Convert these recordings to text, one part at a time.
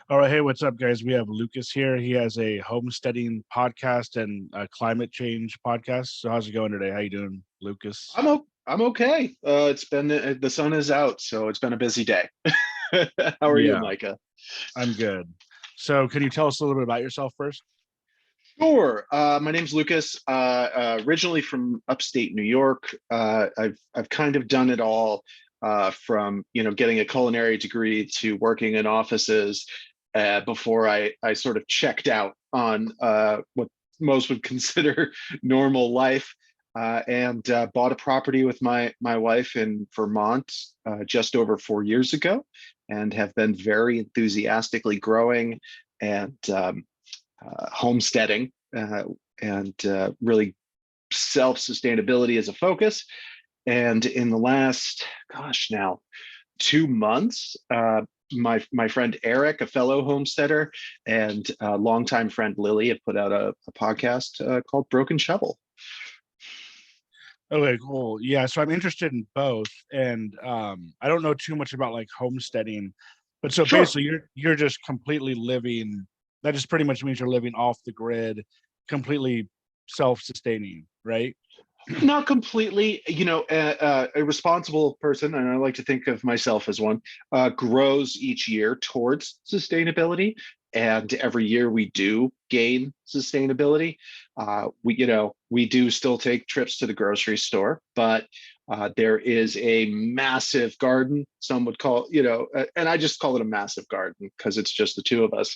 All right, hey, what's up, guys? We have Lucas here. He has a homesteading podcast and a climate change podcast. So, how's it going today? How you doing, Lucas? I'm okay. It's been the sun is out, so it's been a busy day. How are you, Yeah, Micah? I'm good. So, can you tell us a little bit about yourself first? Sure. My name's Lucas. Originally from upstate New York. I've kind of done it all, from getting a culinary degree to working in offices. Before I sort of checked out on what most would consider normal life, and bought a property with my wife in Vermont just over 4 years ago, and have been very enthusiastically growing and homesteading, and really self-sustainability as a focus. And in the last, gosh, now 2 months, my friend Eric, a fellow homesteader, and longtime friend Lily have put out a podcast called Broken Shovel. Okay, cool. Yeah, so I'm interested in both, and I don't know too much about like homesteading, but so Sure. basically, you're just completely living. That just pretty much means you're living off the grid, completely self-sustaining, right? Not completely, a responsible person, and I like to think of myself as one, grows each year towards sustainability. And every year we do gain sustainability. We do still take trips to the grocery store, but there is a massive garden. Some would call, and I just call it a massive garden because it's just the two of us,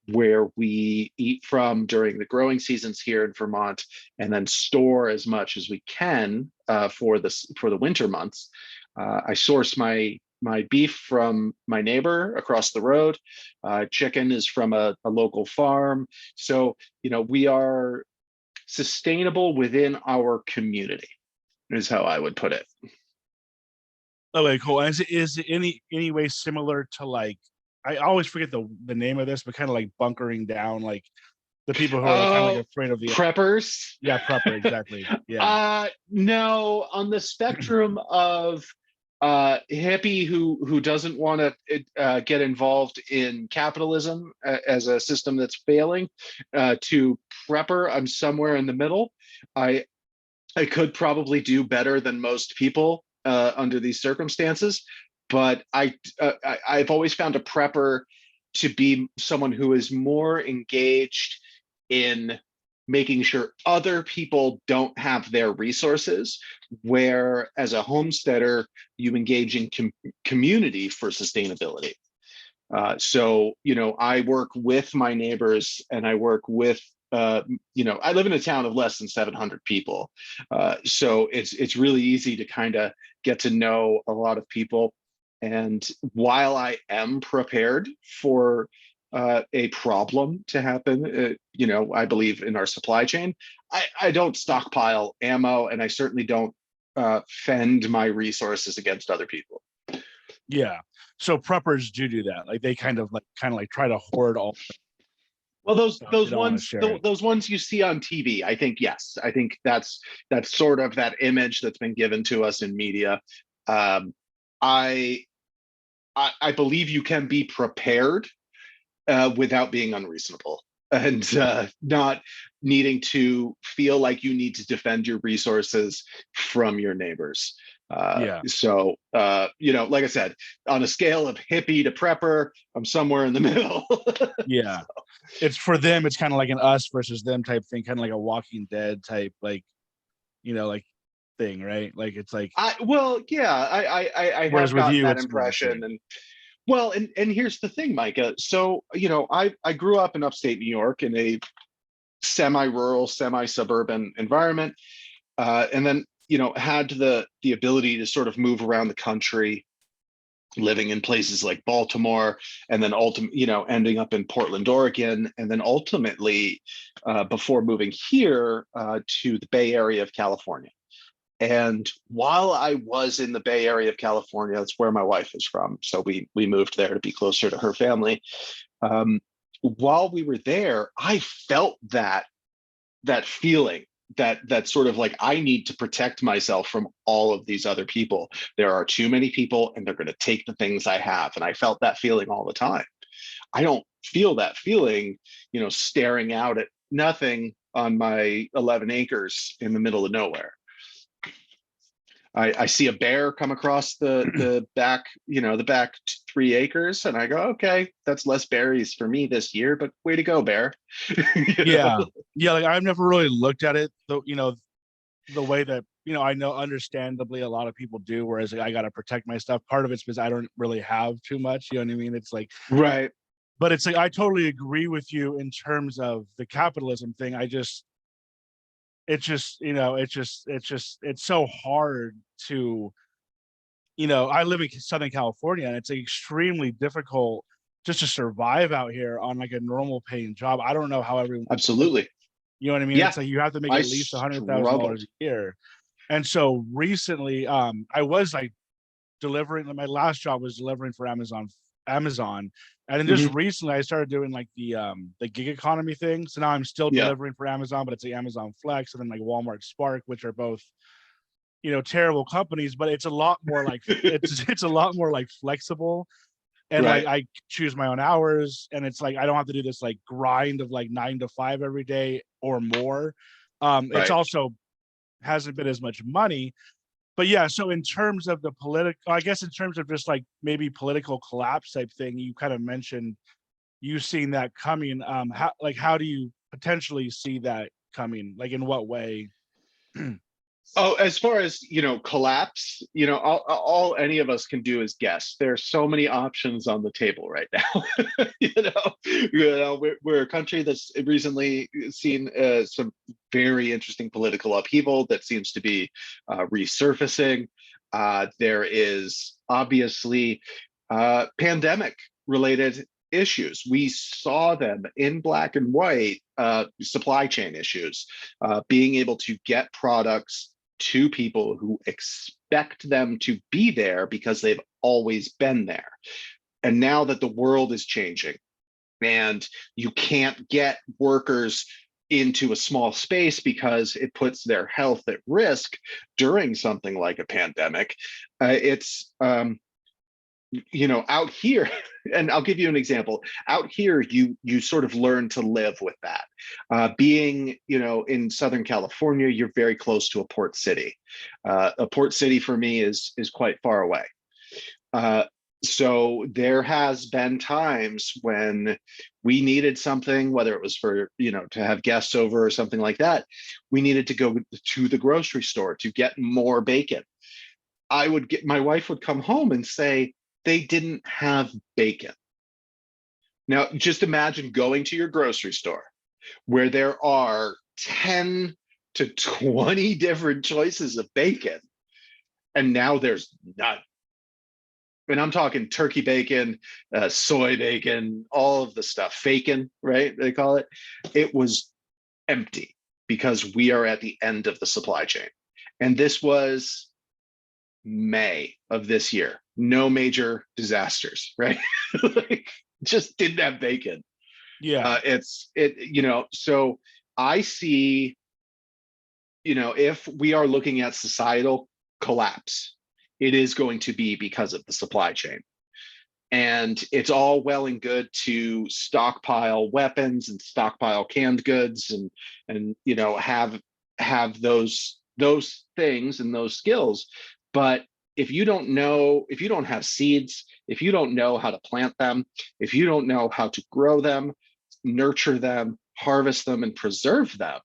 where we eat from during the growing seasons here in Vermont, and then store as much as we can for the winter months. I source my beef from my neighbor across the road. Chicken is from a local farm. So we are sustainable within our community, is how I would put it. Okay, cool. And is it any way similar to like I always forget the name of this, but kind of like bunkering down, like the people who are like kind of like Oh, afraid of the preppers. yeah, prepper, exactly. Yeah. No, on the spectrum of hippie who doesn't want to get involved in capitalism as a system that's failing, to prepper, I'm somewhere in the middle. I I could probably do better than most people under these circumstances, but I've always found a prepper to be someone who is more engaged in making sure other people don't have their resources, where as a homesteader you engage in community for sustainability. So I work with my neighbors, and I work with, I live in a town of less than 700 people. So it's really easy to kind of get to know a lot of people. And while I am prepared for a problem to happen, I believe in our supply chain. I don't stockpile ammo, and I certainly don't fend my resources against other people. Yeah. So preppers do that. Like they kind of like try to hoard all Well, those stuff. They those don't want to ones share it. those ones you see on TV, I think, yes, I think that's sort of that image that's been given to us in media. Um, I, I believe you can be prepared without being unreasonable, and not needing to feel like you need to defend your resources from your neighbors. Yeah. Like I said, on a scale of hippie to prepper, I'm somewhere in the middle. Yeah. It's for them, it's kind of like an us versus them type thing, kind of like a Walking Dead type, like thing, right? Like it's like Well, yeah, I whereas have with gotten you, that it's more the impression. same. And well, and here's the thing, Micah. So, I grew up in upstate New York in a semi-rural, semi-suburban environment, and then had the ability to sort of move around the country, living in places like Baltimore, and then ultimately, ending up in Portland, Oregon, and then ultimately, before moving here, to the Bay Area of California. And while I was in the Bay Area of California, that's where my wife is from. So we moved there to be closer to her family. Um, while we were there, I felt that feeling, that sort of like, I need to protect myself from all of these other people. There are too many people, and they're going to take the things I have. And I felt that feeling all the time. I don't feel that feeling, staring out at nothing on my 11 acres in the middle of nowhere. I see a bear come across the back, the back 3 acres, and I go, okay, that's less berries for me this year, but way to go, bear. you know? Yeah. Yeah, like I've never really looked at it though, the way that, I know understandably a lot of people do, whereas like, I got to protect my stuff. Part of it's because I don't really have too much, you know what I mean? It's like, Right. but it's like I totally agree with you in terms of the capitalism thing. It's so hard to, I live in Southern California and it's extremely difficult just to survive out here on like a normal paying job. I don't know how everyone does it. Absolutely. You know what I mean? Yeah. It's like you have to make I at least $100,000 struggled. a year. And so recently, I was like delivering. My last job was delivering for Amazon, and then just Hmm. recently I started doing like the gig economy thing. So now I'm still Yeah. delivering for Amazon, but it's like Amazon Flex and then like Walmart Spark, which are both terrible companies, but it's a lot more like it's a lot more like flexible, and like Right. I choose my own hours, and it's like I don't have to do this like grind of like 9 to 5 every day or more. It's Right. also hasn't been as much money. But yeah, so in terms of the political, I guess in terms of just like maybe political collapse type thing, you kind of mentioned you seeing that coming. How do you potentially see that coming? Like in what way? Oh, as far as collapse, all any of us can do is guess. There's so many options on the table right now. We're a country that's recently seen some very interesting political upheaval that seems to be resurfacing. There is obviously pandemic related issues. We saw them in black and white, supply chain issues, being able to get products to people who expect them to be there because they've always been there. And now that the world is changing and you can't get workers into a small space because it puts their health at risk during something like a pandemic, it's out here, and I'll give you an example. Out here, you sort of learn to live with that. Being in Southern California, you're very close to a port city. A port city for me is quite far away. uh, so there has been times when we needed something, whether it was for to have guests over or something like that. We needed to go to the grocery store to get more bacon. My wife would come home and say they didn't have bacon. Now, just imagine going to your grocery store where there are 10 to 20 different choices of bacon, and now there's none. And I'm talking turkey bacon, soy bacon, all of the stuff, bacon, right? They call it. It was empty because we are at the end of the supply chain. And this was May of this year. No major disasters, right? Like, just didn't have bacon. Yeah. So I see, if we are looking at societal collapse, it is going to be because of the supply chain. And it's all well and good to stockpile weapons and stockpile canned goods and have those things and those skills. But if you don't have seeds, if you don't know how to plant them, if you don't know how to grow them, nurture them, harvest them, and preserve them,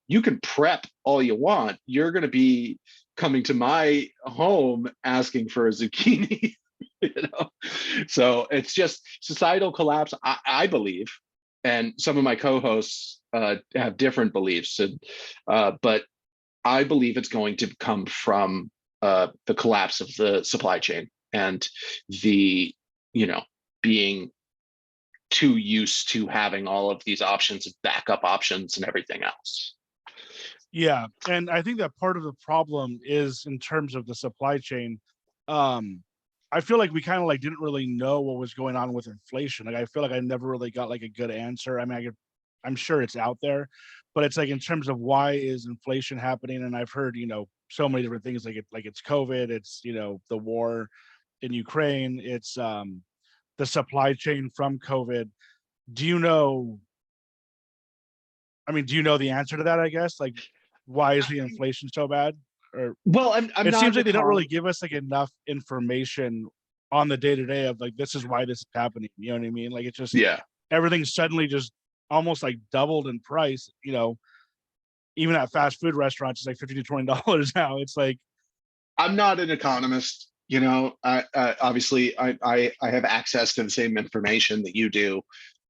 you can prep all you want. You're going to be coming to my home asking for a zucchini. you know so it's just societal collapse, I believe, and some of my co-hosts have different beliefs, but I believe it's going to come from the collapse of the supply chain and the being too used to having all of these options of backup options and everything else. Yeah, and I think that part of the problem is in terms of the supply chain. Um, I feel like we kind of like didn't really know what was going on with inflation. Like I feel like I never really got like a good answer. I mean, I'm sure it's out there, but it's like in terms of why is inflation happening? And I've heard so many different things. Like it's COVID. It's the war in Ukraine. It's the supply chain from COVID. Do you know? I mean, do you know the answer to that? I guess like, why is the inflation so bad? Or Well, I'm it not seems an like they don't really econ. give us like enough information on the day to day of like this is why this is happening. You know what I mean? Like it's just Yeah, everything suddenly just almost like doubled in price. You know, even at fast food restaurants, it's like $50 to $20 now. It's like, I'm not an economist. You know, obviously I have access to the same information that you do.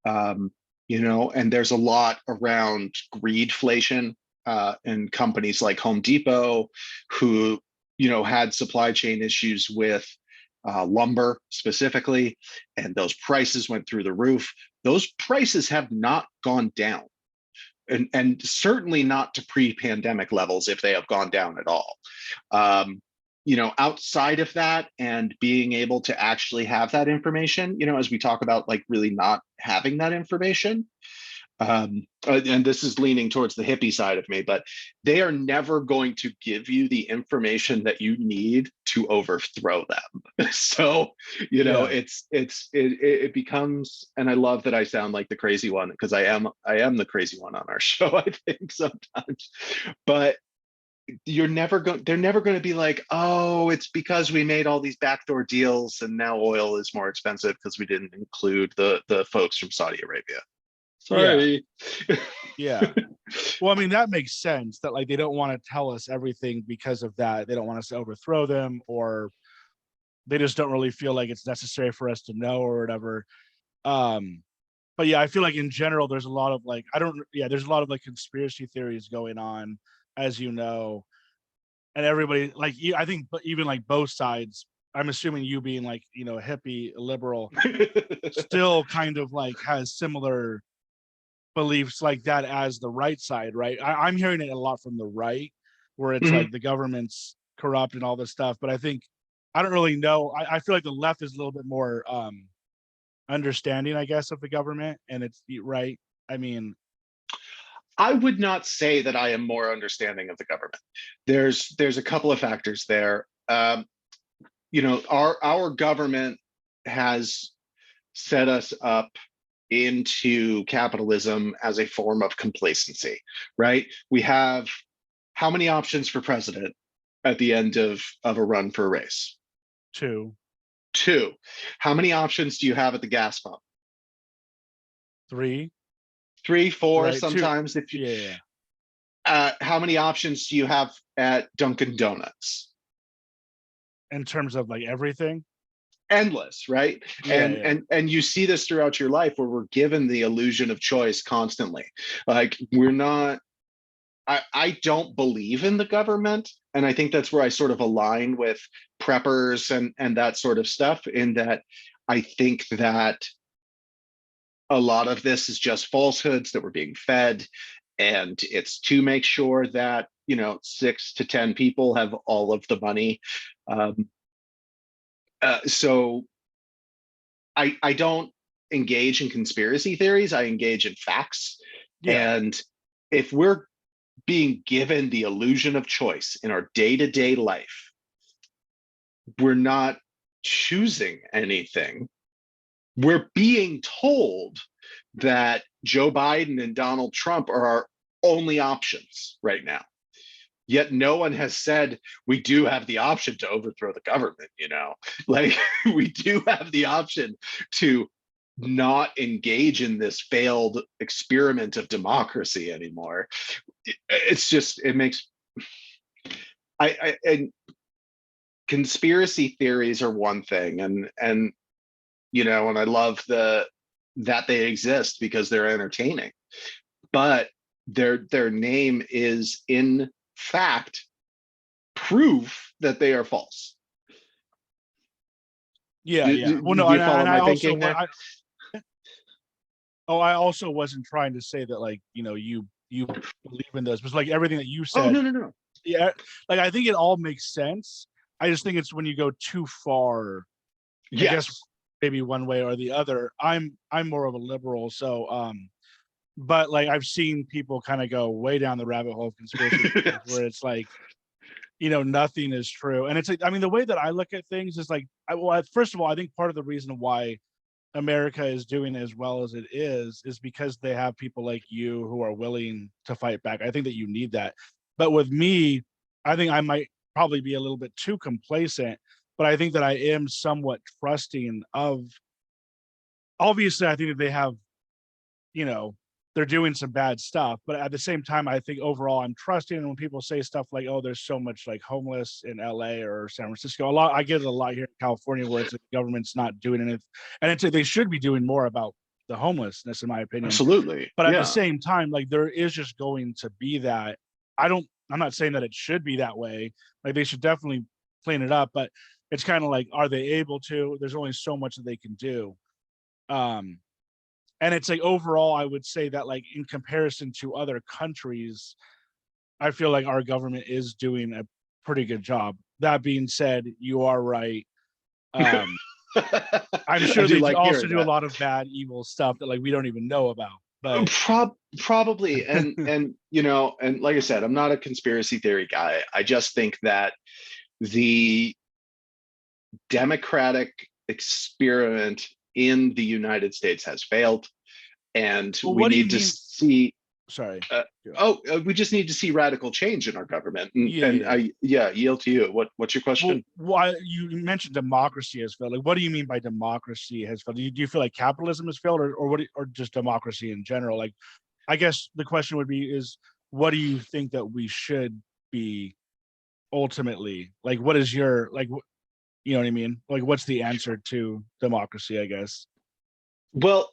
Um, you know, and there's a lot around greedflation and companies like Home Depot, who had supply chain issues with lumber specifically, and those prices went through the roof. Those prices have not gone down, and certainly not to pre-pandemic levels if they have gone down at all. Um, outside of that, and being able to actually have that information, as we talk about like really not having that information, and this is leaning towards the hippie side of me, but they are never going to give you the information that you need to overthrow them. So, yeah, it becomes, and I love that I sound like the crazy one, because I am the crazy one on our show, I think sometimes, but they're never going to be like, oh, it's because we made all these backdoor deals and now oil is more expensive because we didn't include the folks from Saudi Arabia. yeah, Sorry. yeah. Well, I mean, that makes sense that like they don't want to tell us everything because of that. They don't want us to overthrow them, or they just don't really feel like it's necessary for us to know or whatever. Um, but yeah, I feel like in general, there's a lot of like, I don't, yeah, there's a lot of like conspiracy theories going on, as you know, and everybody like, I think even like both sides, I'm assuming you being like, a hippie liberal, still kind of like has similar beliefs like that as the right side, right? I'm hearing it a lot from the right, where it's Mhm. like the government's corrupt and all this stuff. But I think I don't really know. I feel like the left is a little bit more understanding, I guess, of the government, and it's right. I mean, I would not say that I am more understanding of the government. There's a couple of factors there. Our government has set us up into capitalism as a form of complacency, right? We have how many options for president at the end of a run for a race? two, Two. How many options do you have at the gas pump? three, Three, four, right? Two, sometimes. If you, yeah, yeah. how many options do you have at Dunkin' Donuts? In terms of like everything, Endless, right? yeah, and yeah, and and you see this throughout your life, where we're given the illusion of choice constantly. Like, we're not. I don't believe in the government, and I think that's where I sort of align with preppers and that sort of stuff, in that I think that a lot of this is just falsehoods that we're being fed, and it's to make sure that 6 to 10 people have all of the money. um, so I don't engage in conspiracy theories. I engage in facts. yeah, And if we're being given the illusion of choice in our day-to-day life, we're not choosing anything. We're being told that Joe Biden and Donald Trump are our only options right now. Yet no one has said we do have the option to overthrow the government. Like, we do have the option to not engage in this failed experiment of democracy anymore. It's just, it makes and conspiracy theories are one thing, and I love that they exist because they're entertaining, but their name is in fact proof that they are false. yeah, Do, yeah. do, Well, no, do you follow and I my also, thinking there? I also wasn't trying to say that like you believe in those, but like everything that you Oh, said, no, no, no. yeah, like I think it all makes sense. I just think it's when you go too far, I guess Yes. maybe one way or the other. I'm more of a liberal, so but like I've seen people kind of go way down the rabbit hole of conspiracy theories Yes. where it's like, nothing is true. And it's like, I mean, the way that I look at things is like, well, first of all, I think part of the reason why America is doing as well as it is because they have people like you who are willing to fight back. I think that you need that. But with me, I think I might probably be a little bit too complacent, but I think that I am somewhat trusting of, obviously I think that they have, you know, they're doing some bad stuff, but at the same time, I think overall I'm trusting. And when people say stuff like, "Oh, there's so much like homeless in LA or San Francisco," a lot I get it a lot here in California where it's like the government's not doing anything, and it's like they should be doing more about the homelessness, in my opinion. Absolutely. But at the Yeah. same time, like there is just going to be that. I'm not saying that it should be that way. Like they should definitely clean it up, but it's kind of like, are they able to? There's only so much that they can do. Um, and it's like overall, I would say that like in comparison to other countries, I feel like our government is doing a pretty good job. That being said, you are right. Um, I'm I sure do they like also hearing do a that. lot of bad, evil stuff that like we don't even know about. But Probably, and and like I said, I'm not a conspiracy theory guy. I just think that the democratic experiment in the United States has failed, and well, we what do you need to mean? see. Sorry. Uh, Yeah, we just need to see radical change in our government. And, yeah, and yeah. I, yeah, yield to you. What's your Well, question? why you mentioned democracy has failed? Like, what do you mean by democracy has failed? Do you feel like capitalism has failed, or or just democracy in general? Like, I guess the question would be is what do you think that we should be ultimately? Like, what is your like? You know what I mean? Like, what's the answer to democracy? I guess, Well,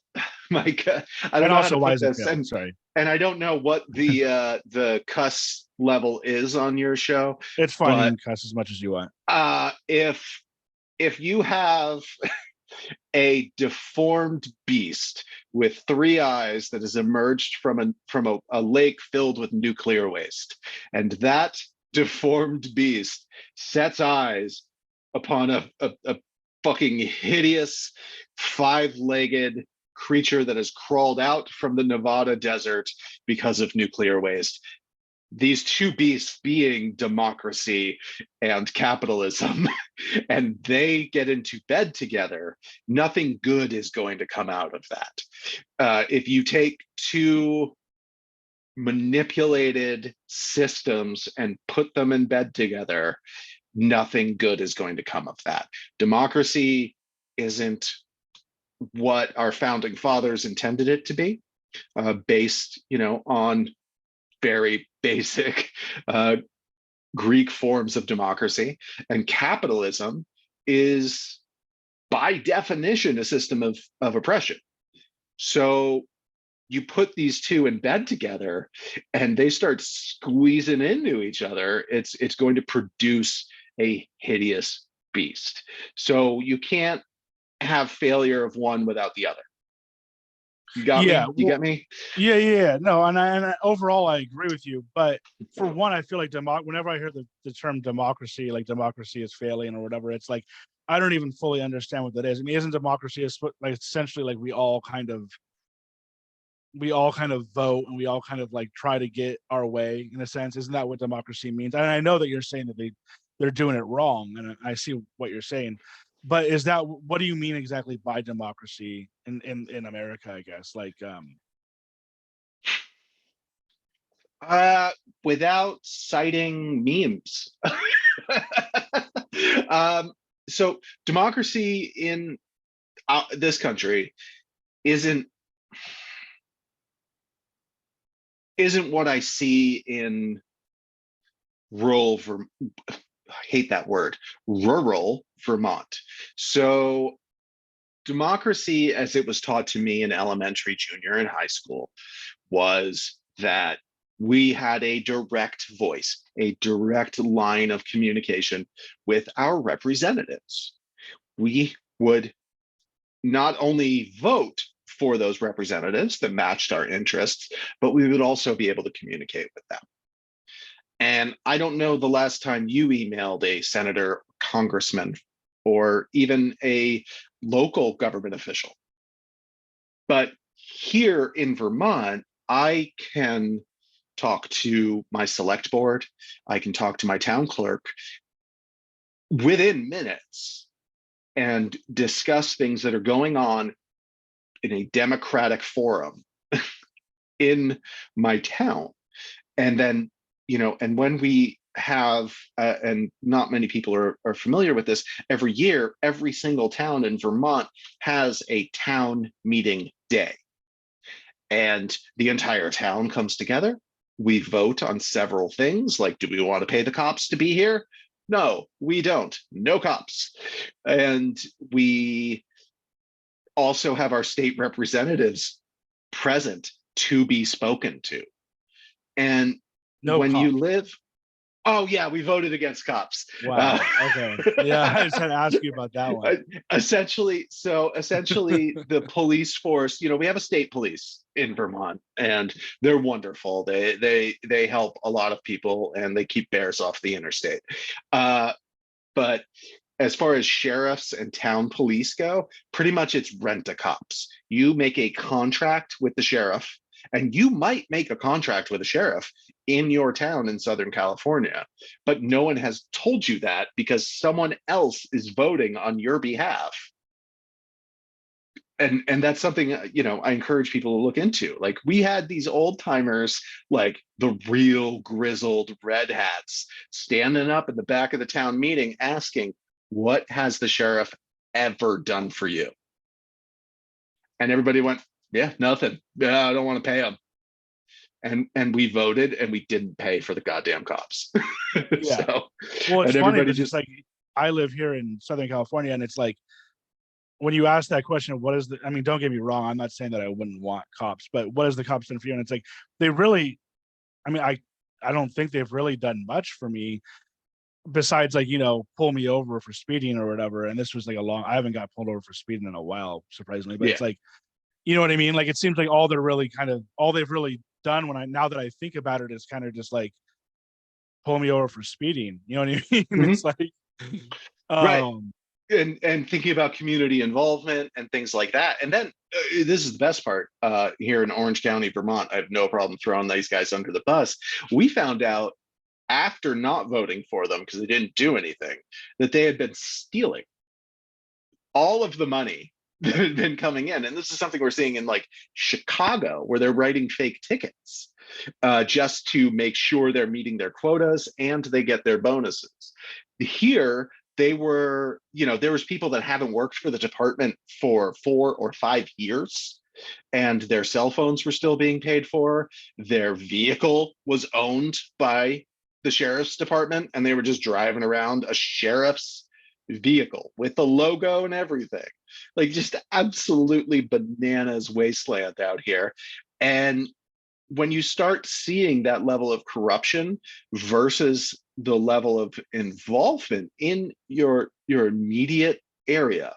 Mike, I don't and know how to also why put has it this, failed? Sorry, and I don't know what the cuss level is on your show, it's fine. You but can cuss as much as you want. if you have a deformed beast with three eyes that has emerged from a lake filled with nuclear waste, and that deformed beast sets eyes upon a fucking hideous five-legged creature that has crawled out from the Nevada desert because of nuclear waste. These two beasts being democracy and capitalism, and they get into bed together, nothing good is going to come out of that. If you take two manipulated systems and put them in bed together, nothing good is going to come of that. Democracy isn't what our founding fathers intended it to be, based, on very basic uh, Greek forms of democracy. And capitalism is, by definition, a system of oppression. So you put these two in bed together and they start squeezing into each other, it's going to produce a hideous beast. So you can't have failure of one without the other. You got Yeah, me? You well, get me? yeah. No, overall I agree with you. But for one, I feel like whenever I hear the term democracy, like democracy is failing or whatever, it's like I don't even fully understand what that is. I mean, isn't democracy like essentially like we all kind of vote and we all kind of like try to get our way in a sense? Isn't that what democracy means? And I know that you're saying that they're doing it wrong, and I see what you're saying. But is that what do you mean exactly by democracy in America? I guess like Uh, Without citing memes. um, so democracy in this country isn't isn't what I see in rural I hate that word, rural Vermont. So democracy, as it was taught to me in elementary, junior, and high school, was that we had a direct voice, a direct line of communication with our representatives. We would not only vote for those representatives that matched our interests, but we would also be able to communicate with them. And I don't know the last time you emailed a senator, congressman, or even a local government official. But here in Vermont, I can talk to my select board, I can talk to my town clerk within minutes and discuss things that are going on in a democratic forum in my town. And then, and when we have, and not many people are familiar with this, every year, every single town in Vermont has a town meeting day. And the entire town comes together. We vote on several things, like, do we want to pay the cops to be here? No, we don't. No cops. And we also have our state representatives present to be spoken to. And No when you cops. live, oh yeah, we voted against cops. Wow. Okay. Yeah, I just had to ask you about that one. Essentially, the police force, we have a state police in Vermont, and they're wonderful. They help a lot of people, and they keep bears off the interstate. But as far as sheriffs and town police go, pretty much it's rent a cops. You make a contract with the sheriff, and you might make a contract with a sheriff in your town in Southern California, but no one has told you that because someone else is voting on your behalf. And that's something, I encourage people to look into. Like, we had these old timers, like the real grizzled red hats, standing up in the back of the town meeting asking, what has the sheriff ever done for you? And everybody went, yeah, nothing. Yeah, I don't want to pay him. And we voted, and we didn't pay for the goddamn cops. Yeah. So, Well, it's and funny everybody because it's just, like I live here in Southern California, and it's like when you ask that question, what is the? I mean, don't get me wrong. I'm not saying that I wouldn't want cops, but what is the cops done for you? And it's like they really. I mean, I don't think they've really done much for me besides, like, pull me over for speeding or whatever. And this was like I haven't got pulled over for speeding in a while, surprisingly. But yeah, it's like, you know what I mean? Like, it seems like all they've really done now that I think about it is kind of just like pull me over for speeding. You know what I mean? mhm, It's like, right. um, And thinking about community involvement and things like that. And then this is the best part. Here in Orange County, Vermont, I have no problem throwing these guys under the bus. We found out after not voting for them because they didn't do anything, that they had been stealing all of the money that had been coming in. And this is something we're seeing in, like, Chicago, where they're writing fake tickets just to make sure they're meeting their quotas and they get their bonuses. Here, there was people that haven't worked for the department for 4 or 5 years, and their cell phones were still being paid for. Their vehicle was owned by the sheriff's department, and they were just driving around a sheriff's vehicle with the logo and everything. Like, just absolutely bananas wasteland out here. And when you start seeing that level of corruption versus the level of involvement in your immediate area,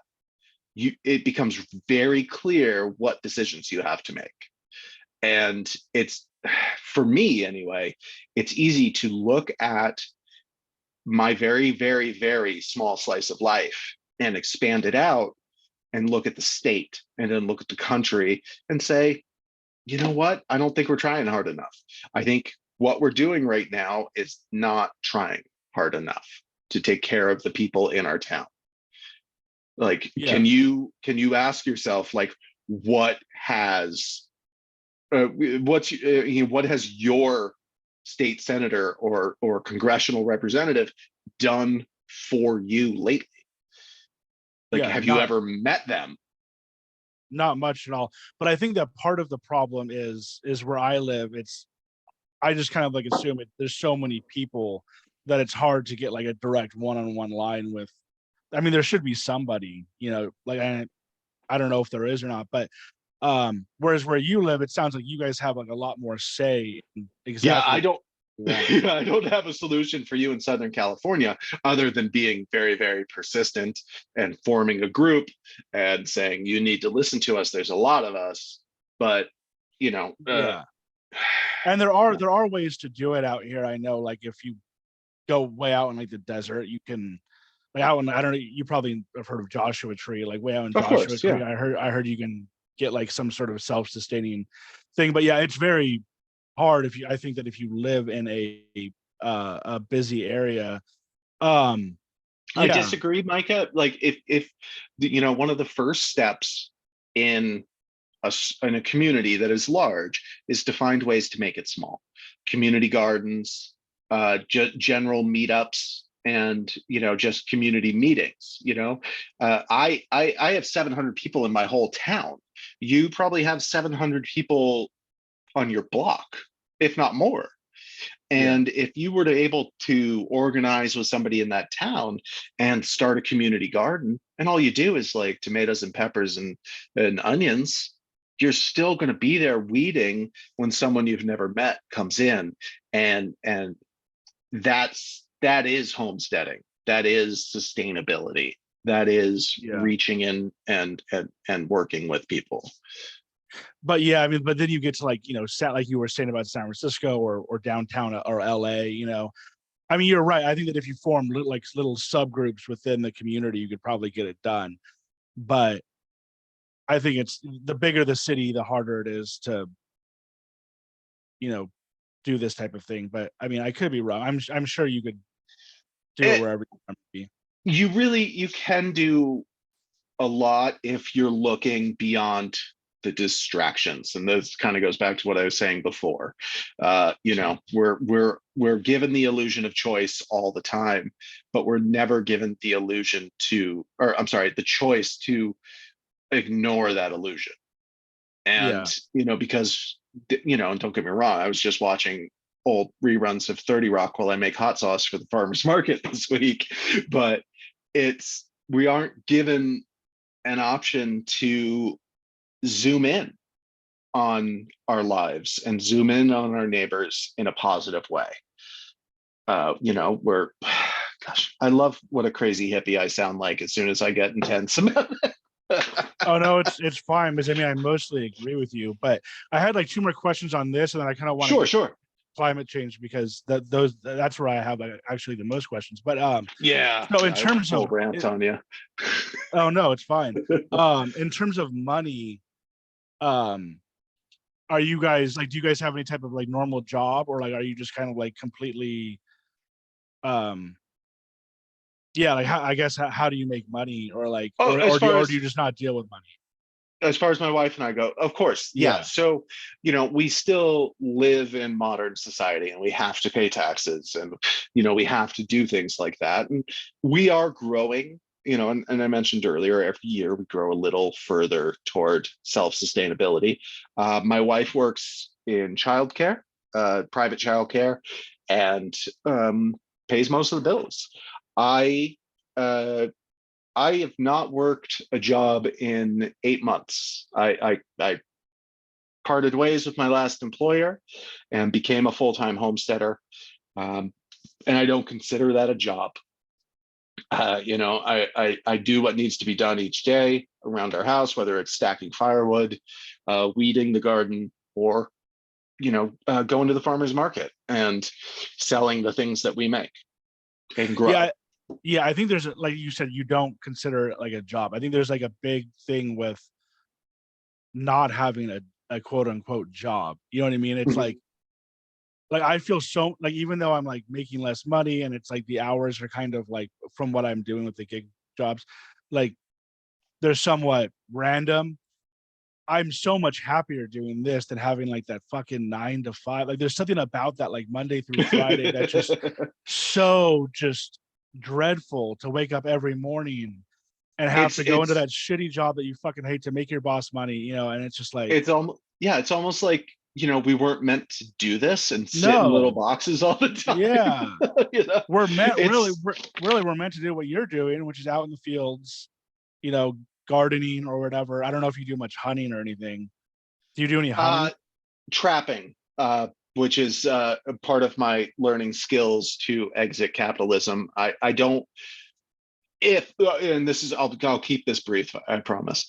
it becomes very clear what decisions you have to make. And it's, for me anyway, it's easy to look at my very, very, very small slice of life and expand it out and look at the state and then look at the country and say, you know what? I don't think we're trying hard enough. I think what we're doing right now is not trying hard enough to take care of the people in our town. Like, yeah, can you ask yourself, like, what has what has your state senator or congressional representative done for you lately? Like, yeah, have you ever met them? not much at all. But I think that part of the problem is where I live. I just kind of like assume it. There's so many people that it's hard to get like a direct one-on-one line with. I mean, there should be somebody, like I don't know if there is or not, but whereas where you live, it sounds like you guys have like a lot more say in Yeah, exactly I what don't. you want. I don't have a solution for you in Southern California other than being very, very persistent and forming a group and saying, you need to listen to us. There's a lot of us, but you know, uh, Yeah. And there are ways to do it out here. I know, like if you go way out in like the desert, you can like out in, I don't know, you probably have heard of Joshua Tree, like way out in of Joshua course, yeah. Tree. I heard you can get like some sort of self-sustaining thing. But yeah, it's very hard I think that if you live in a busy area. Um I yeah. disagree, Micah. Like, if one of the first steps in in a community that is large is to find ways to make it small. Community gardens, general meetups, and just community meetings. I have 700 people in my whole town. You probably have 700 people on your block, if not more. Yeah. And if you were to able to organize with somebody in that town and start a community garden, and all you do is like tomatoes and peppers and onions, you're still going to be there weeding when someone you've never met comes in. And that is homesteading. That is sustainability. That is Yeah. reaching in and working with people. But yeah, I mean, but then you get to like, like you were saying about San Francisco or downtown or LA, I mean, you're right. I think that if you form little subgroups within the community, you could probably get it done. But I think it's the bigger the city, the harder it is to, do this type of thing. But I mean, I could be wrong. I'm sure you could do it It, wherever you want to be. you can do a lot if you're looking beyond the distractions, and this kind of goes back to what I was saying before. We're given the illusion of choice all the time, but we're never given the illusion to, or I'm sorry, the choice to ignore that illusion. And Yeah. because and don't get me wrong, I was just watching old reruns of 30 Rock while I make hot sauce for the farmers market this week, but we aren't given an option to zoom in on our lives and zoom in on our neighbors in a positive way. We're gosh, I love what a crazy hippie I sound like as soon as I get intense about it. Oh no, it's fine because I mean I mostly agree with you, but I had like two more questions on this, and then I kind of want to Sure, get sure. climate change because that's where I have actually the most questions. But Yeah, so in I went terms of full rant on you. oh no, it's fine. In terms of money, um, are you guys like do you guys have any type of like normal job, or like are you just kind of like completely um yeah, like I guess how do you make money, or like Oh, or do you just not deal with money? as far as my wife and I go, of course, yeah. Yeah. So, we still live in modern society and we have to pay taxes and, we have to do things like that. And we are growing, and I mentioned earlier, every year we grow a little further toward self-sustainability. My wife works in childcare, private childcare, and pays most of the bills. I, uh, I have not worked a job in 8 months. I parted ways with my last employer and became a full-time homesteader. Um, and I don't consider that a job. I do what needs to be done each day around our house, whether it's stacking firewood, weeding the garden, or going to the farmer's market and selling the things that we make and grow. Yeah, yeah, I think there's like you said, you don't consider it like a job. I think there's like a big thing with not having a quote unquote job. You know what I mean? It's Mhm. like I feel so like even though I'm like making less money and it's like the hours are kind of like from what I'm doing with the gig jobs, like they're somewhat random. I'm so much happier doing this than having like that fucking 9 to 5. Like there's something about that like Monday through Friday that just dreadful to wake up every morning and have it's to go into it's that shitty job that you fucking hate to make your boss money, and it's just like, it's almost yeah, it's almost like we weren't meant to do this and sit in little no, boxes all the yeah, time. you know, we're meant really, it's we're meant to do what you're doing, which is out in the fields, you know, gardening or whatever. I don't know if you do much hunting or anything. Do you do any uh hunting? trapping, which is a part of my learning skills to exit capitalism. I don't if and this is I'll keep this brief, I promise.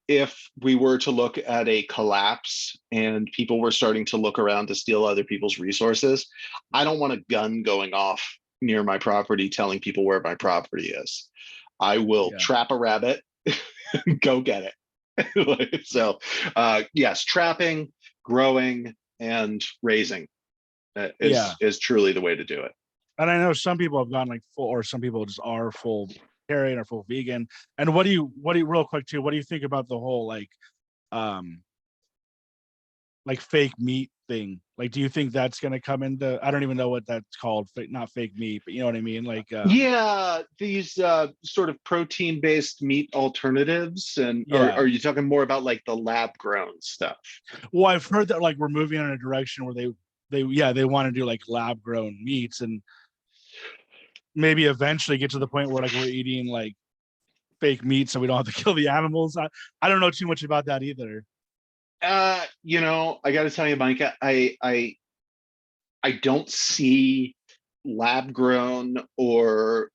If we were to look at a collapse and people were starting to look around to steal other people's resources, I don't want a gun going off near my property telling people where my property is. I will Yeah, trap a rabbit, go get it. So, yes, trapping, growing, and raising yeah. is truly the way to do it. And I know some people have gone like full, or some people just are full vegetarian or full vegan. And what do you real quick too? What do you think about the whole like um like fake meat thing. Like, do you think that's going to come into, I don't even know what that's called, not fake meat, but you know what I mean? Like, Yeah, these sort of protein-based meat alternatives, and or yeah. are you talking more about like the lab-grown stuff? Well, I've heard that like we're moving in a direction where they want to do like lab grown meats, and maybe eventually get to the point where like we're eating like fake meat so we don't have to kill the animals. I don't know too much about that either. I got to tell you, Micah, I don't see lab-grown or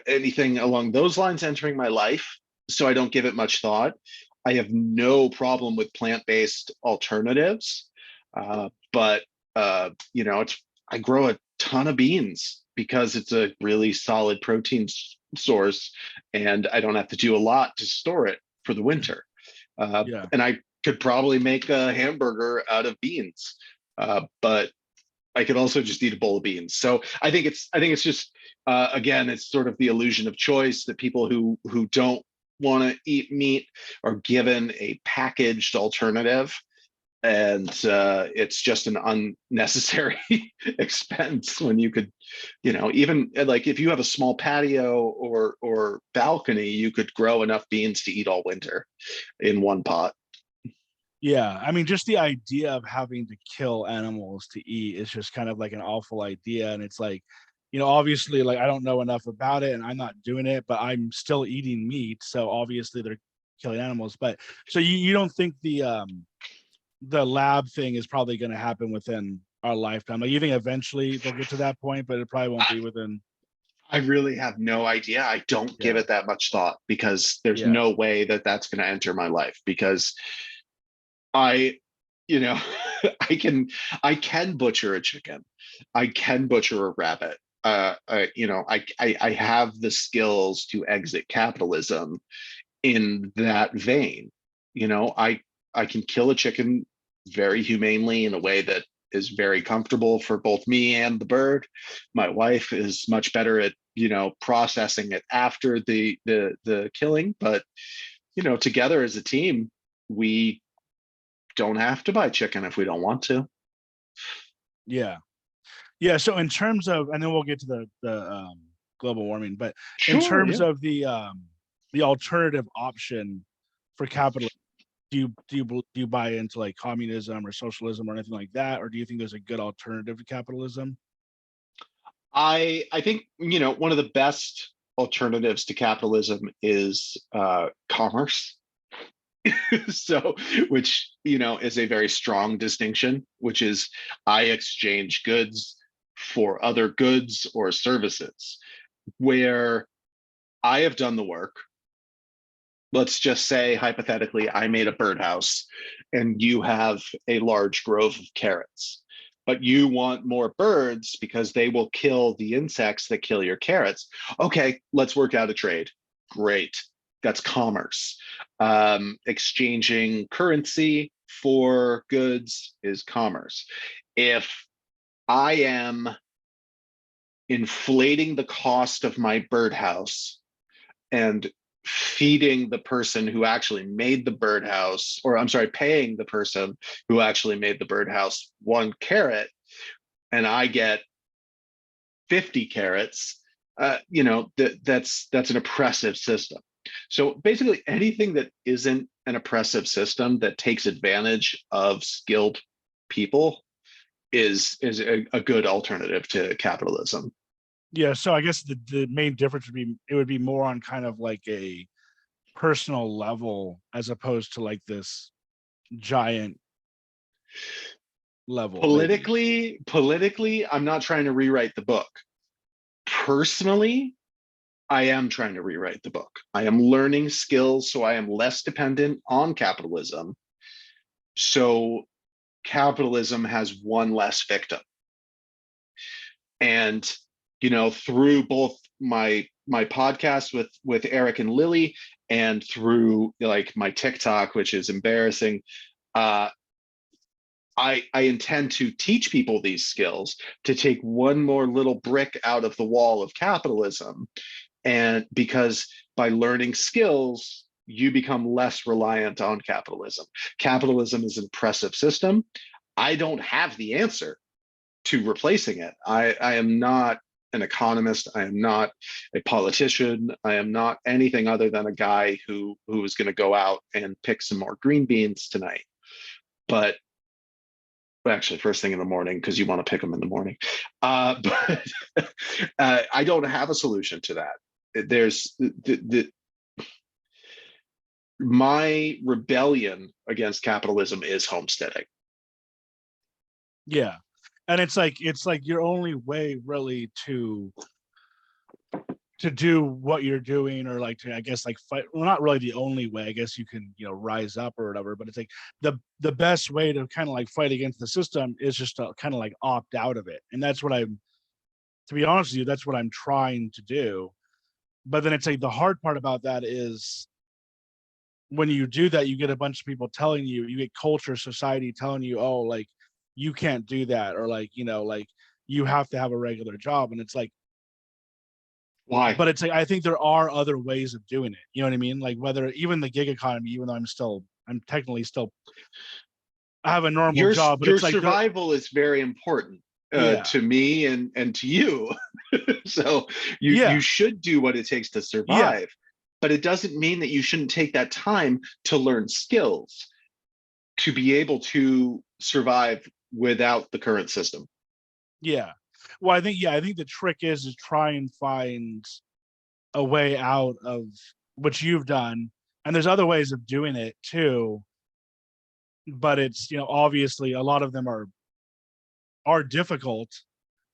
anything along those lines entering my life, so I don't give it much thought. I have no problem with plant-based alternatives, but it's I grow a ton of beans because it's a really solid protein source, and I don't have to do a lot to store it for the winter. Yeah. And I could probably make a hamburger out of beans, but I could also just eat a bowl of beans. So I think it's just again, it's sort of the illusion of choice that people who don't want to eat meat are given a packaged alternative, and it's just an unnecessary expense when you could, even like if you have a small patio or balcony, you could grow enough beans to eat all winter in one pot. Yeah. I mean, just the idea of having to kill animals to eat is just kind of like an awful idea. And it's like, obviously, like I don't know enough about it and I'm not doing it, but I'm still eating meat. So obviously they're killing animals. But so you don't think the lab thing is probably going to happen within our lifetime? Like, you think eventually they'll get to that point, but it probably won't be within. I really have no idea. I don't give Yeah. it that much thought because there's Yeah. no way that that's going to enter my life because I, you know, I can butcher a chicken. I can butcher a rabbit. I have the skills to exit capitalism in that vein. I can kill a chicken very humanely in a way that is very comfortable for both me and the bird. My wife is much better at processing it after the killing, but together as a team, we don't have to buy chicken if we don't want to. Yeah. Yeah. So in terms of, and then we'll get to the global warming, but in Sure, terms yeah. of the alternative option for capital, do you buy into like communism or socialism or anything like that, or do you think there's a good alternative to capitalism? I think one of the best alternatives to capitalism is commerce. So, which is a very strong distinction, which is I exchange goods for other goods or services. Where I have done the work, let's just say hypothetically I made a birdhouse and you have a large grove of carrots, but you want more birds because they will kill the insects that kill your carrots. Okay, let's work out a trade. Great. That's commerce. Exchanging currency for goods is commerce. If I am inflating the cost of my birdhouse and feeding the person who actually made the birdhouse, or I'm sorry, paying the person who actually made the birdhouse one carrot, and I get 50 carrots, that's an oppressive system. So basically, anything that isn't an oppressive system that takes advantage of skilled people is a good alternative to capitalism. Yeah. So I guess the main difference would be more on kind of like a personal level as opposed to like this giant level, maybe. Politically, I'm not trying to rewrite the book. Personally, I am trying to rewrite the book. I am learning skills so I am less dependent on capitalism. So capitalism has one less victim. And through both my podcast with Eric and Lily and through like my TikTok, which is embarrassing, uh, I intend to teach people these skills to take one more little brick out of the wall of capitalism. And because by learning skills, you become less reliant on capitalism. Capitalism is an oppressive system. I don't have the answer to replacing it. I am not an economist. I am not a politician. I am not anything other than a guy who is going to go out and pick some more green beans tonight. But actually, first thing in the morning, because you want to pick them in the morning. But I don't have a solution to that. There's my rebellion against capitalism is homesteading. Yeah. And it's like your only way really to do what you're doing, or like to, I guess, like fight. Well, not really the only way. I guess you can, rise up or whatever, but it's like the best way to kind of like fight against the system is just to kind of like opt out of it. And that's what I'm, to be honest with you, that's what I'm trying to do. But then it's like the hard part about that is when you do that, you get a bunch of people telling you, you get culture, society telling you, oh, like you can't do that, or like, like you have to have a regular job. And it's like, Why? but it's like, I think there are other ways of doing it. You know what I mean? Like whether even the gig economy, even though I'm technically still, I have a normal job, but your it's like, survival is very important yeah, to me and to you. So yeah, you should do what it takes to yeah, survive, but it doesn't mean that you shouldn't take that time to learn skills to be able to survive without the current system. yeah. Well, I think the trick is try and find a way out of what you've done. And there's other ways of doing it too, but it's, obviously a lot of them are difficult.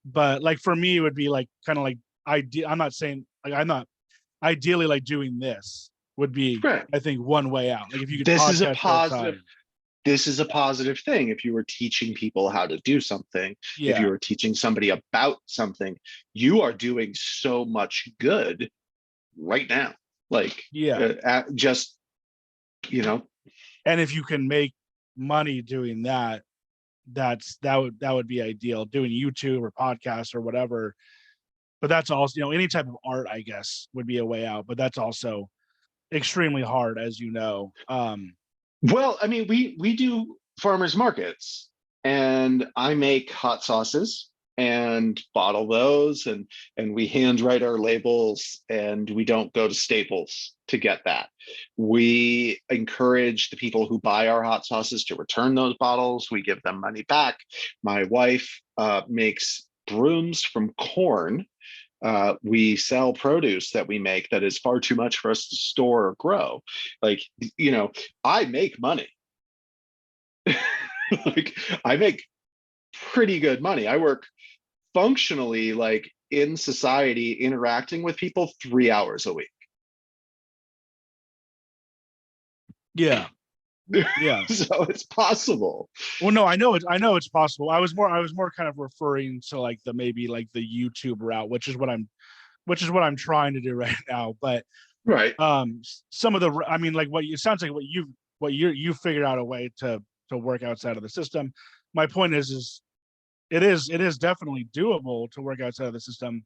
But like for me, it would be like kind of like I'm not saying like I'm not ideally like doing this would be, Right. I think, one way out. Like if you could This is a podcast full positive. time. This is a positive thing. If you were teaching people how to do something, if you Yeah. were teaching somebody about something, you are doing so much good right now. Like Yeah. just, you know, And if you can make money doing that, that would be ideal. Doing YouTube or podcasts or whatever. But that's also, any type of art, I guess, would be a way out. But that's also extremely hard, as you know. well, I mean, we do farmers markets, and I make hot sauces and bottle those, and we handwrite our labels, and we don't go to Staples to get that. We encourage the people who buy our hot sauces to return those bottles. We give them money back. My wife makes brooms from corn. We sell produce that we make that is far too much for us to store or grow. Like, I make money. Like, I make pretty good money. I work functionally, like, in society, interacting with people 3 hours a week. Yeah. Yeah. So it's possible. Well, no, I know it's possible. I was more kind of referring to like the maybe like the YouTube route, which is what I'm trying to do right now. But Right. some of the, I mean, like it sounds like you figured out a way to work outside of the system. My point is it is definitely doable to work outside of the system,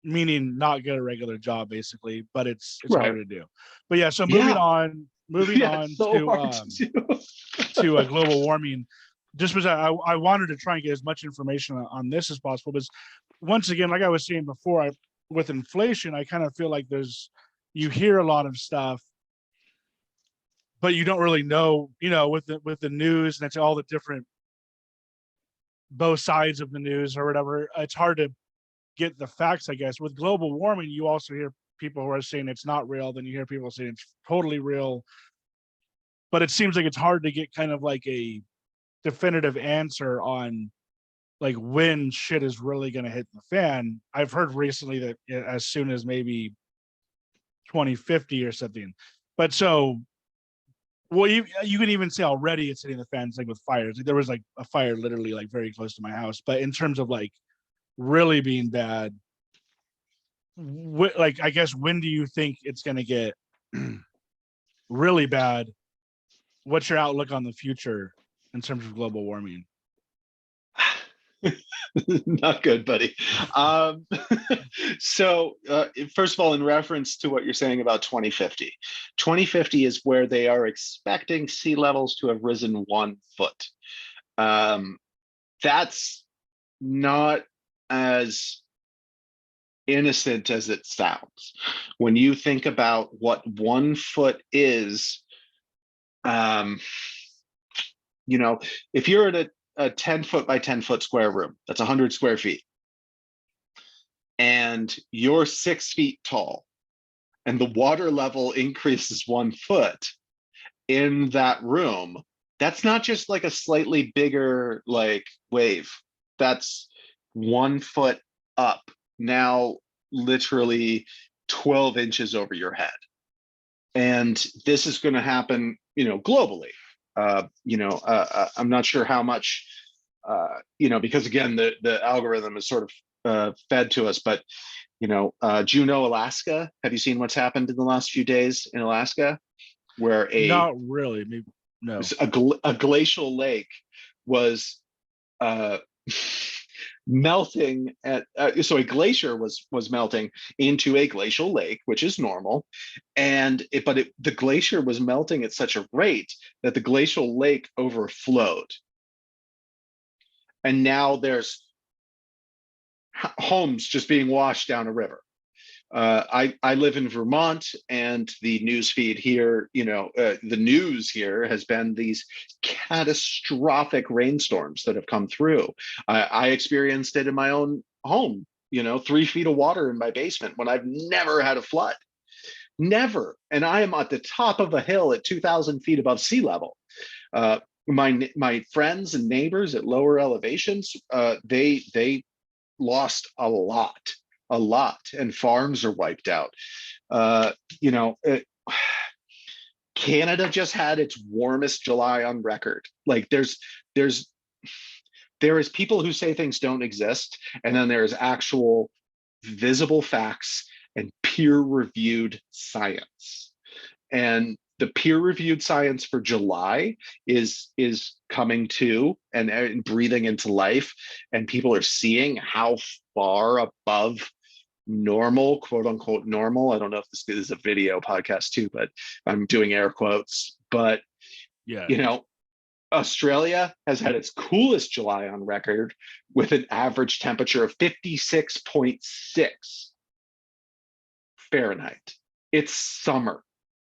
meaning not get a regular job basically, but it's Right. harder to do. But yeah, so Yeah. moving Yeah. on It's so to hard to do. global warming, just because I wanted to try and get as much information on this as possible. Because once again, like I was saying before, with inflation, I kind of feel like you hear a lot of stuff, but you don't really know, with the news, and it's all the different both sides of the news or whatever. It's hard to get the facts, I guess. With global warming, you also hear people who are saying it's not real, then you hear people saying it's totally real. But it seems like it's hard to get kind of like a definitive answer on like when shit is really going to hit the fan. I've heard recently that as soon as maybe 2050 or something. But so, well, you can even say already it's hitting the fans, like with fires. Like there was like a fire literally like very close to my house. But in terms of like really being bad, like I guess when do you think it's going to get really bad? What's your outlook on the future in terms of global warming? Not good, buddy. Um, so, first of all, in reference to what you're saying about 2050, 2050 is where they are expecting sea levels to have risen 1 foot. Um, that's not as innocent as it sounds. When you think about what 1 foot is, um, if you're at a 10 foot by 10 foot square room, that's 100 square feet, and you're 6 feet tall, and the water level increases 1 foot in that room, that's not just like a slightly bigger like wave. That's 1 foot up now, literally 12 inches over your head. And this is going to happen, globally. I'm not sure how much, because again, the algorithm is sort of fed to us, but Juneau, Alaska. Have you seen what's happened in the last few days in Alaska, where Not really. Maybe no. a glacial lake was uh, melting so a glacier was melting into a glacial lake, which is normal, but the glacier was melting at such a rate that the glacial lake overflowed, and now there's homes just being washed down a river. I live in Vermont, and the news feed here, the news here has been these catastrophic rainstorms that have come through. I experienced it in my own home, 3 feet of water in my basement when I've never had a flood. Never. And I am at the top of a hill at 2,000 feet above sea level. My friends and neighbors at lower elevations, they lost a lot, and farms are wiped out. uh you know it, Canada just had its warmest July on record. Like there's there is people who say things don't exist, and then there's actual visible facts and peer-reviewed science. And the peer-reviewed science for July is coming to and breathing into life, and people are seeing how far above normal, quote unquote normal. I don't know if this is a video podcast too, but I'm doing air quotes. But Yeah. Australia has had its coolest July on record with an average temperature of 56.6 Fahrenheit. It's summer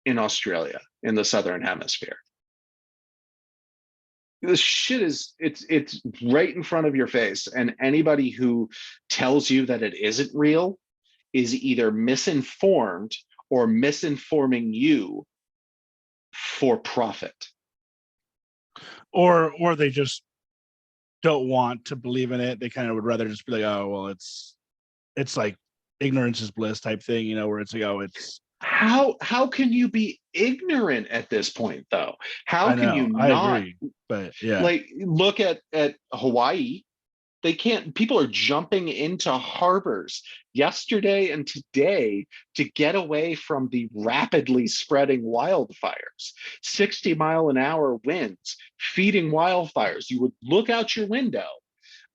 in Australia in the southern hemisphere. This shit it's right in front of your face, and anybody who tells you that it isn't real is either misinformed or misinforming you for profit. Or they just don't want to believe in it. They kind of would rather just be like, oh well, it's like ignorance is bliss type thing, where it's like, oh, it's How can you be ignorant at this point, though? How I can you know, I not? agree. But yeah. Like, look at Hawaii. They can't, people are jumping into harbors yesterday and today to get away from the rapidly spreading wildfires. 60-mile-an-hour winds feeding wildfires. You would look out your window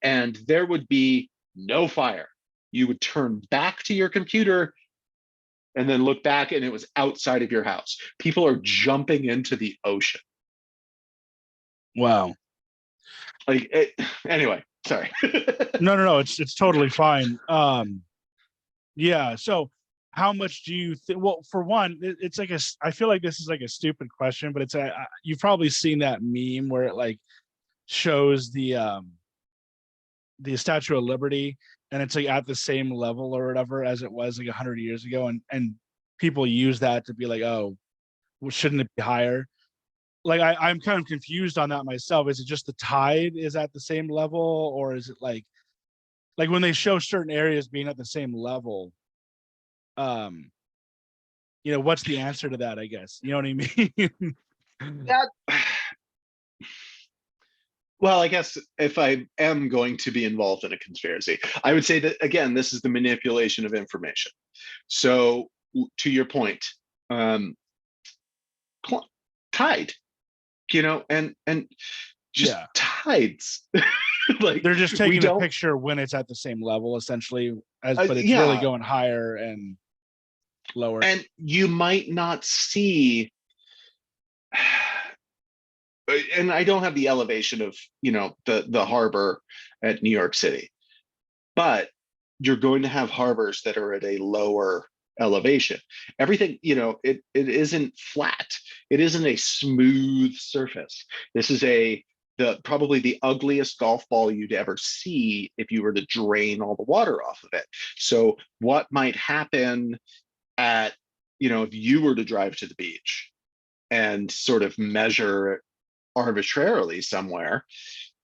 and there would be no fire. You would turn back to your computer and then look back, and it was outside of your house. People are jumping into the ocean. Wow. Anyway, sorry. No, it's totally fine. Yeah. So how much do you think? Well, for one, it's like I feel like this is like a stupid question, but it's you've probably seen that meme where it like shows the Statue of Liberty, and it's like at the same level or whatever as it was like 100 years ago, and people use that to be like, oh, well, shouldn't it be higher? Like I'm kind of confused on that myself. Is it just the tide is at the same level, or is it like when they show certain areas being at the same level, um what's the answer to that, I guess, you know what I mean? That, well, I guess if I am going to be involved in a conspiracy, I would say that again, this is the manipulation of information. So to your point, um, tide, and just Yeah. tides. Like They're just we taking a don't, picture when it's at the same level, essentially, but it's really yeah. going higher and lower. And you might not see, and I don't have the elevation of, the harbor at New York City, but you're going to have harbors that are at a lower elevation. Everything, it isn't flat. It isn't a smooth surface. This is probably the ugliest golf ball you'd ever see if you were to drain all the water off of it. So what might happen at, if you were to drive to the beach and sort of measure arbitrarily somewhere,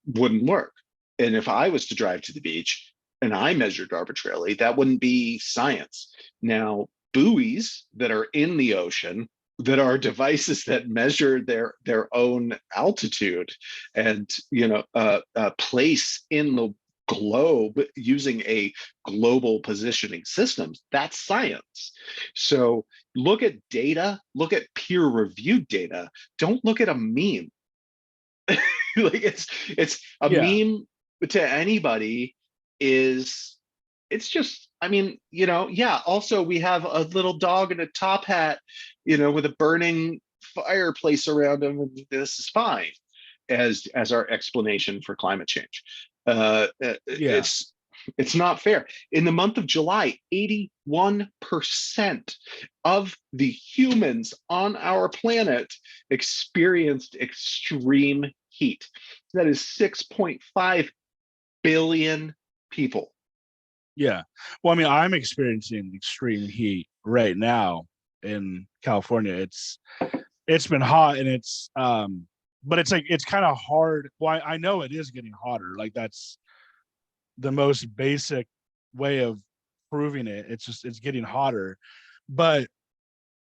wouldn't work. And if I was to drive to the beach and I measured arbitrarily, that wouldn't be science. Now, buoys that are in the ocean, that are devices that measure their own altitude and place in the globe using a global positioning systems, that's science. So look at data, look at peer reviewed data, don't look at a meme. Like it's a Yeah, meme to anybody is, it's just, I mean, yeah, also we have a little dog in a top hat, with a burning fireplace around him, and this is fine as our explanation for climate change. yeah, It's not fair. In the month of July, 81% of the humans on our planet experienced extreme heat. That is 6.5 billion people. yeah. Well, I mean, I'm experiencing extreme heat right now in California. It's been hot, and but it's like it's kind of hard. Well, I know it is getting hotter. Like that's the most basic way of proving it. It's getting hotter, but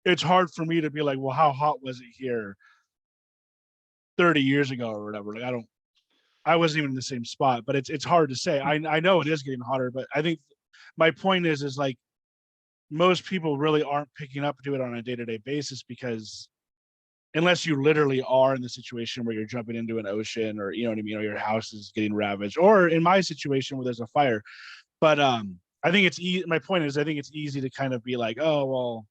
it's hard for me to be like, well, how hot was it here 30 years ago or whatever? Like I wasn't even in the same spot, but it's hard to say. I know it is getting hotter, but I think my point is like most people really aren't picking up to it on a day-to-day basis, because unless you literally are in the situation where you're jumping into an ocean, or you know what I mean, or your house is getting ravaged, or in my situation where there's a fire. But I think my point is I think it's easy to kind of be like, oh well,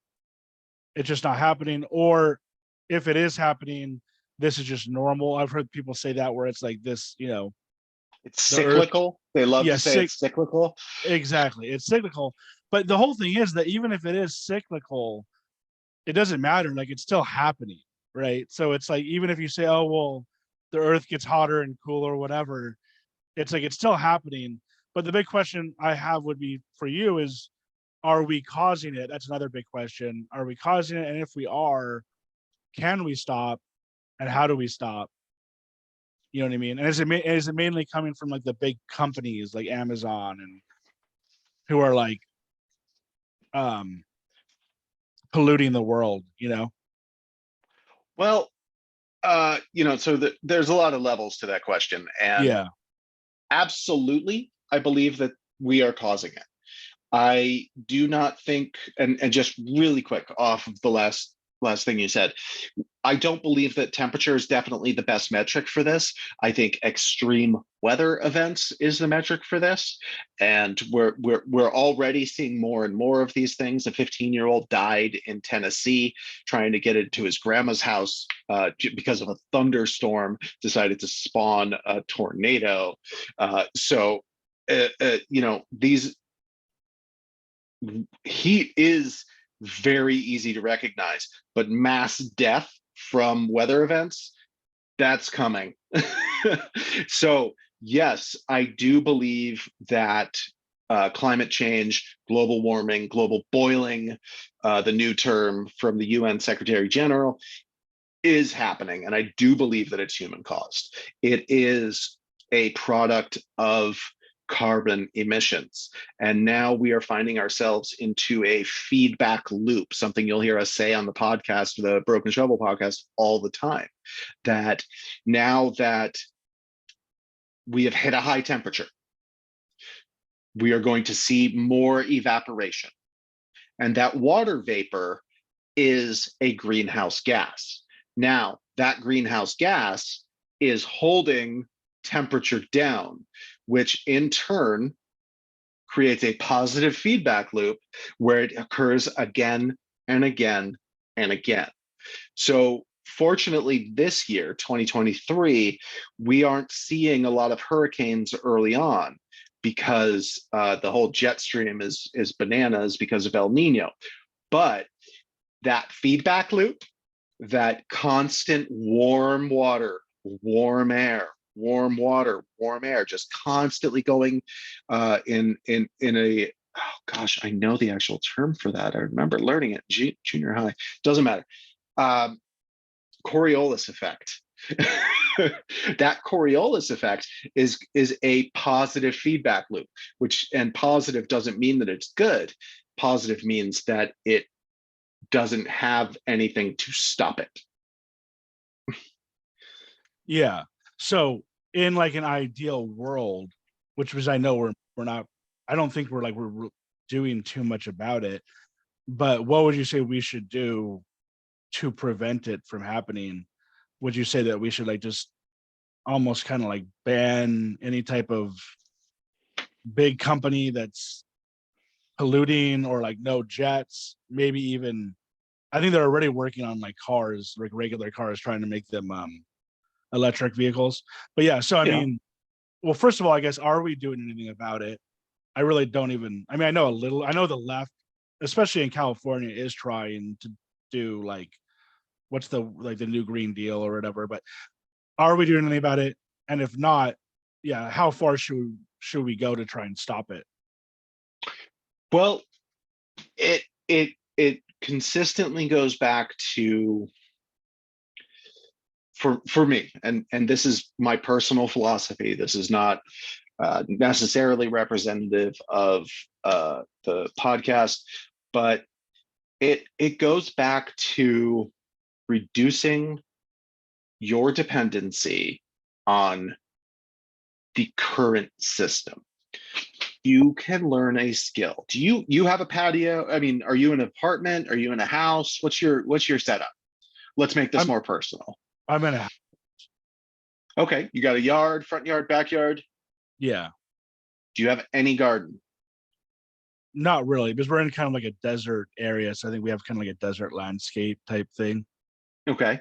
it's just not happening, or if it is happening, this is just normal. I've heard people say that, where it's like this, It's the earth, cyclical. They love yeah, to say it's cyclical. exactly, it's cyclical. But the whole thing is that even if it is cyclical, it doesn't matter. Like it's still happening, right? So it's like even if you say, oh well, the earth gets hotter and cooler or whatever, it's like it's still happening. But the big question I have would be for you is, are we causing it? That's another big question. Are we causing it? And if we are, can we stop? And how do we stop? You know what I mean? And is it mainly coming from like the big companies like Amazon, and who are like um polluting the world, Well, so there's a lot of levels to that question, and Yeah. absolutely, I believe that we are causing it. I do not think, and just really quick off of the last thing you said, I don't believe that temperature is definitely the best metric for this. I think extreme weather events is the metric for this, and we're already seeing more and more of these things. A 15-year-old died in Tennessee trying to get into his grandma's house because of a thunderstorm decided to spawn a tornado. These heat is very easy to recognize, but mass death from weather events, that's coming. So, yes, I do believe that climate change, global warming, global boiling, the new term from the UN Secretary General, is happening. And I do believe that it's human caused. It is a product of carbon emissions. And now we are finding ourselves into a feedback loop, something you'll hear us say on the podcast, the Broken Shovel podcast, all the time. That now that we have hit a high temperature, we are going to see more evaporation. And that water vapor is a greenhouse gas. Now, that greenhouse gas is holding temperature down, which in turn creates a positive feedback loop where it occurs again and again and again. So fortunately, this year, 2023, we aren't seeing a lot of hurricanes early on because the whole jet stream is bananas because of El Nino. But that feedback loop, that constant warm water, warm air, warm water, warm air, just constantly going in a, oh gosh, I know the actual term for that. I remember learning it in junior high. Doesn't matter. Coriolis effect. That Coriolis effect is a positive feedback loop, which, and positive doesn't mean that it's good. Positive means that it doesn't have anything to stop it. Yeah. So in like an ideal world, which was, I know we're not, I don't think we're doing too much about it, but what would you say we should do to prevent it from happening? Would you say that we should like just almost kind of like ban any type of big company that's polluting, or like no jets, maybe even, I think they're already working on like cars, like regular cars, trying to make them electric vehicles. But yeah, so I Yeah. mean, well, first of all, I guess, are we doing anything about it? I really don't even, I mean, I know a little, I know the left, especially in California, is trying to do like, what's the, like the new Green Deal or whatever, but are we doing anything about it? And if not, yeah, how far should we go to try and stop it? Well, it consistently goes back to, for me, and this is my personal philosophy. This is not necessarily representative of the podcast, but it goes back to reducing your dependency on the current system. You can learn a skill. Do you have a patio? I mean, are you in an apartment? Are you in a house? What's your setup? Let's make this I'm more personal. I'm in a, Okay, you got a yard, front yard, backyard. yeah, Do you have any garden? not really, because we're in kind of like a desert area, so I think we have kind of like a desert landscape type thing. Okay.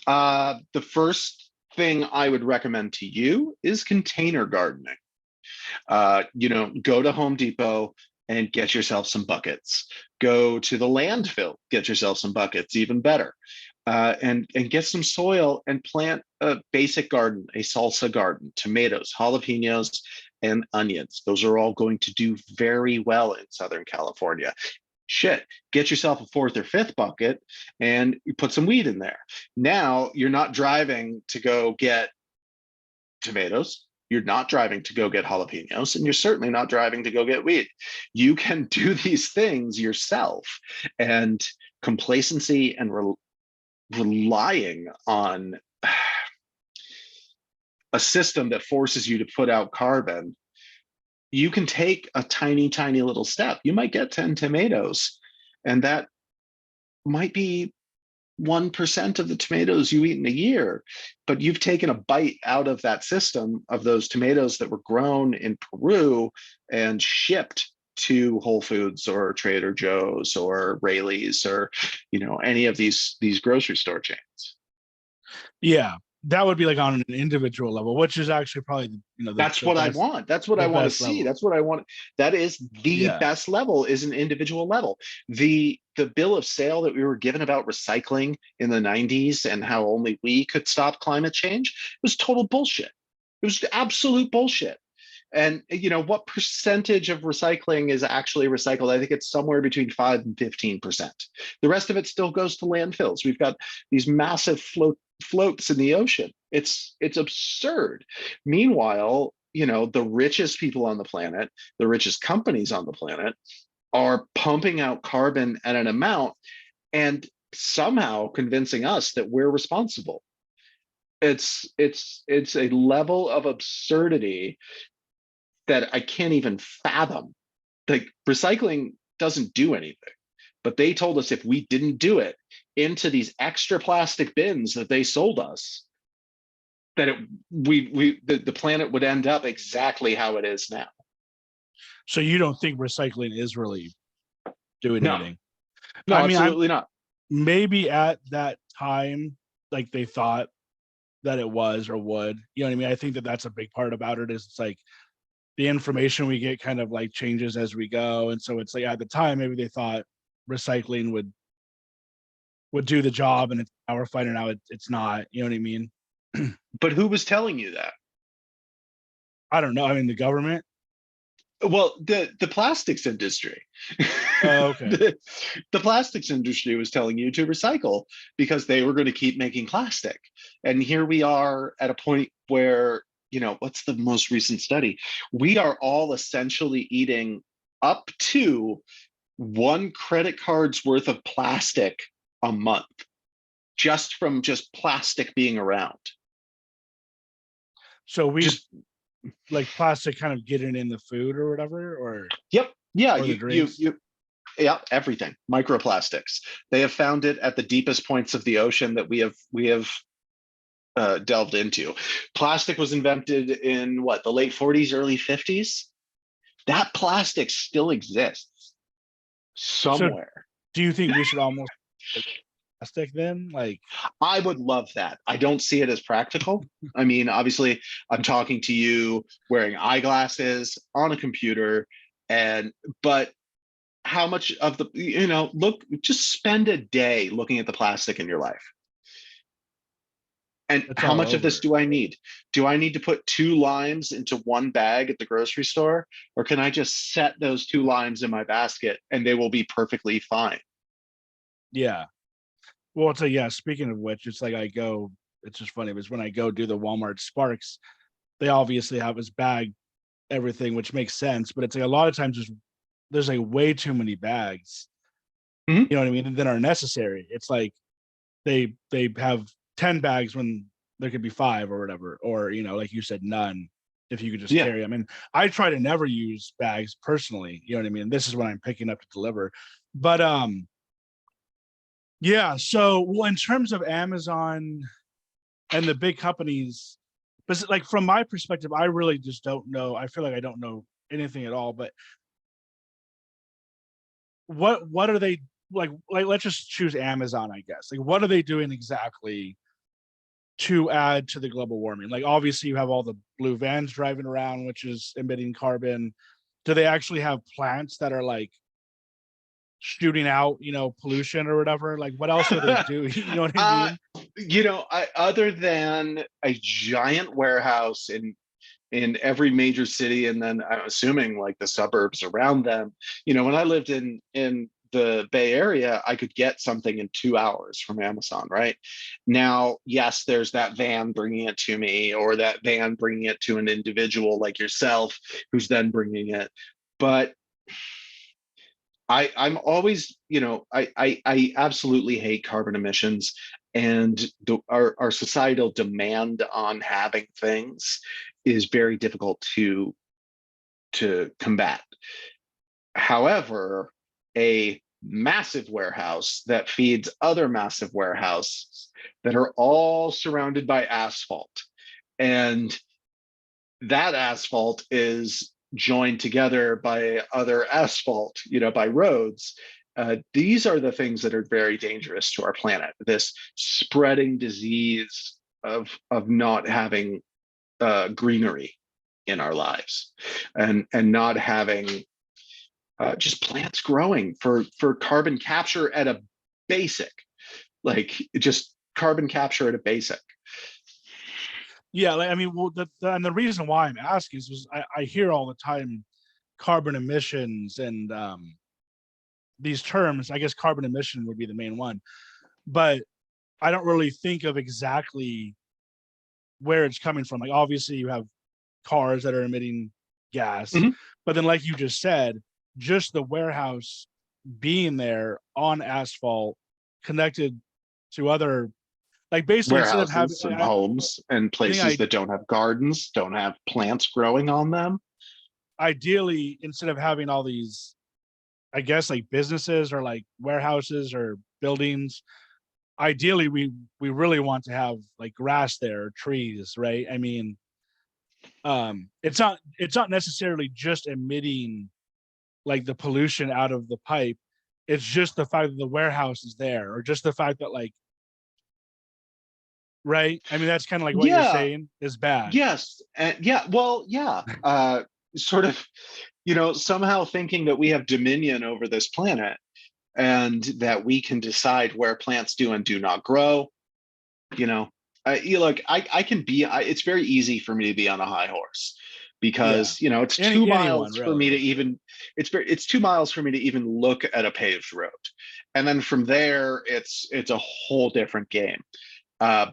The first thing I would recommend to you is container gardening. Go to Home Depot and get yourself some buckets. Go to the landfill, get yourself some buckets, even better. And get some soil and plant a basic garden, a salsa garden, tomatoes, jalapenos, and onions. Those are all going to do very well in Southern California. Shit, get yourself a fourth or fifth bucket and you put some weed in there. Now you're not driving to go get tomatoes. You're not driving to go get jalapenos, and you're certainly not driving to go get weed. You can do these things yourself, and complacency and relying on a system that forces you to put out carbon, you can take a tiny, tiny little step. You might get 10 tomatoes, and that might be 1% of the tomatoes you eat in a year, but you've taken a bite out of that system of those tomatoes that were grown in Peru and shipped to Whole Foods or Trader Joe's or Rayleigh's or any of these grocery store chains. Yeah, that would be like on an individual level, which is actually probably, That's the what I best, want. That's what the I want to best see. level. That's what I want. That is the Yeah. best level, is an individual level. The bill of sale that we were given about recycling in the 90s and how only we could stop climate change was total bullshit. It was absolute bullshit. And what percentage of recycling is actually recycled? I think it's somewhere between 5 and 15%. The rest of it still goes to landfills. We've got these massive floats in the ocean. It's absurd. Meanwhile, the richest people on the planet, the richest companies on the planet, are pumping out carbon at an amount and somehow convincing us that we're responsible. It's a level of absurdity that I can't even fathom. Like, recycling doesn't do anything, but they told us if we didn't do it into these extra plastic bins that they sold us, that the planet would end up exactly how it is now. So you don't think recycling is really doing No, anything? no, I mean, I'm absolutely not. maybe at that time, like they thought that it was or would, you know what I mean? I think that that's a big part about it is it's like the information we get kind of like changes as we go. And so it's like at the time, maybe they thought recycling would do the job, and now we're finding out it's not, you know what I mean? But who was telling you that? I don't know. I mean, the government. Well, the plastics industry. Okay. The plastics industry was telling you to recycle because they were going to keep making plastic. And here we are at a point where, what's the most recent study? We are all essentially eating up to one credit card's worth of plastic a month just from just plastic being around. So we Just like plastic kind of getting in the food or whatever, Yep. Yeah, or the drinks. yeah, everything. Microplastics. They have found it at the deepest points of the ocean that we have delved into. Plastic was invented in what, the late 40s, early 50s. That plastic still exists So somewhere. do you think we should almost like plastic then? Like, I would love that. I don't see it as practical. I mean, obviously, I'm talking to you wearing eyeglasses on a computer, but how much of the, look, just spend a day looking at the plastic in your life. And it's how all much of this over. do I need? Do I need to put 2 limes into one bag at the grocery store? Or can I just set those 2 limes in my basket and they will be perfectly fine? Yeah. Well, it's like, yeah, speaking of which, it's like it's just funny, because when I go do the Walmart Sparks, they obviously have us bag everything, which makes sense. But it's like a lot of times there's like way too many bags, Mhm. you know what I mean, that are necessary. It's like they have 10 bags when there could be 5 or whatever, or like you said, none if you could just Yeah. carry them. And I try to never use bags personally, you know what I mean? This is when I'm picking up to deliver. But yeah, so well, in terms of Amazon and the big companies, but like from my perspective, I really just don't know. I feel like I don't know anything at all. But what are they like let's just choose Amazon, I guess. Like what are they doing exactly to add to the global warming? Like obviously you have all the blue vans driving around, which is emitting carbon. Do they actually have plants that are like shooting out, pollution or whatever? Like what else are they doing? You know what I uh, mean? other than a giant warehouse in every major city, and then I'm assuming like the suburbs around them. When I lived in the Bay Area, I could get something in 2 hours from Amazon. Right now, yes, there's that van bringing it to me, or that van bringing it to an individual like yourself, who's then bringing it. But I'm always, I absolutely hate carbon emissions, and our societal demand on having things is very difficult to combat. However, a massive warehouse that feeds other massive warehouses that are all surrounded by asphalt, and that asphalt is joined together by other asphalt, by roads. These are the things that are very dangerous to our planet. This spreading disease of not having greenery in our lives, and not having just plants growing for carbon capture at a basic, like just carbon capture at a basic. Yeah, like I mean, well, and the reason why I'm asking is I hear all the time carbon emissions and these terms. I guess carbon emission would be the main one, but I don't really think of exactly where it's coming from. Like obviously you have cars that are emitting gas, Mhm. but then like you just said, just the warehouse being there on asphalt connected to other, like basically instead of having Warehouses and homes and I think places that don't have gardens, don't have plants growing on them. ideally instead of having all these, I guess like businesses or like warehouses or buildings, ideally we really want to have like grass there, or trees, right? I mean, it's not necessarily just emitting like the pollution out of the pipe. It's just the fact that the warehouse is there, or just the fact that like, right? I mean, that's kind of like what you're Yeah. saying is bad. Yes. And yeah. Well, yeah. Sort of, somehow thinking that we have dominion over this planet and that we can decide where plants do and do not grow. You know, look, I can be. It's very easy for me to be on a high horse Yeah. because it's Anyone 2 miles for me really. to even. It's 2 miles for me to even look at a paved road, and then from there, it's a whole different game. Uh,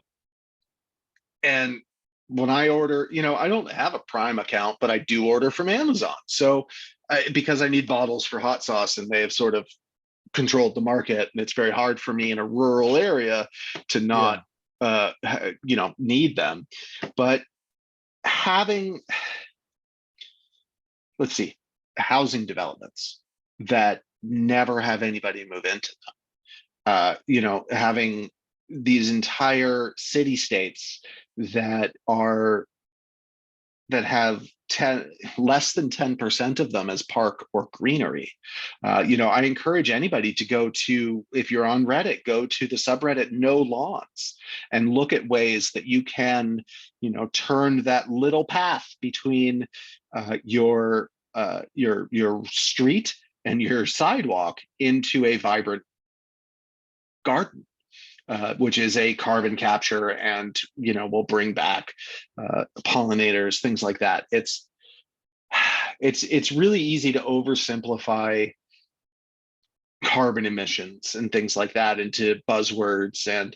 and when I order, I don't have a Prime account, but I do order from Amazon. So because I need bottles for hot sauce, and they have sort of controlled the market, and it's very hard for me in a rural area to not Yeah. need them. But having, let's see, housing developments that never have anybody move into them, having these entire city states that are that have 10 less than 10% of them as park or greenery. I encourage anybody to go to, if you're on Reddit, go to the subreddit No Lawns and look at ways that you can, turn that little path between your street and your sidewalk into a vibrant garden, which is a carbon capture, and will bring back pollinators, things like that. It's really easy to oversimplify carbon emissions and things like that into buzzwords and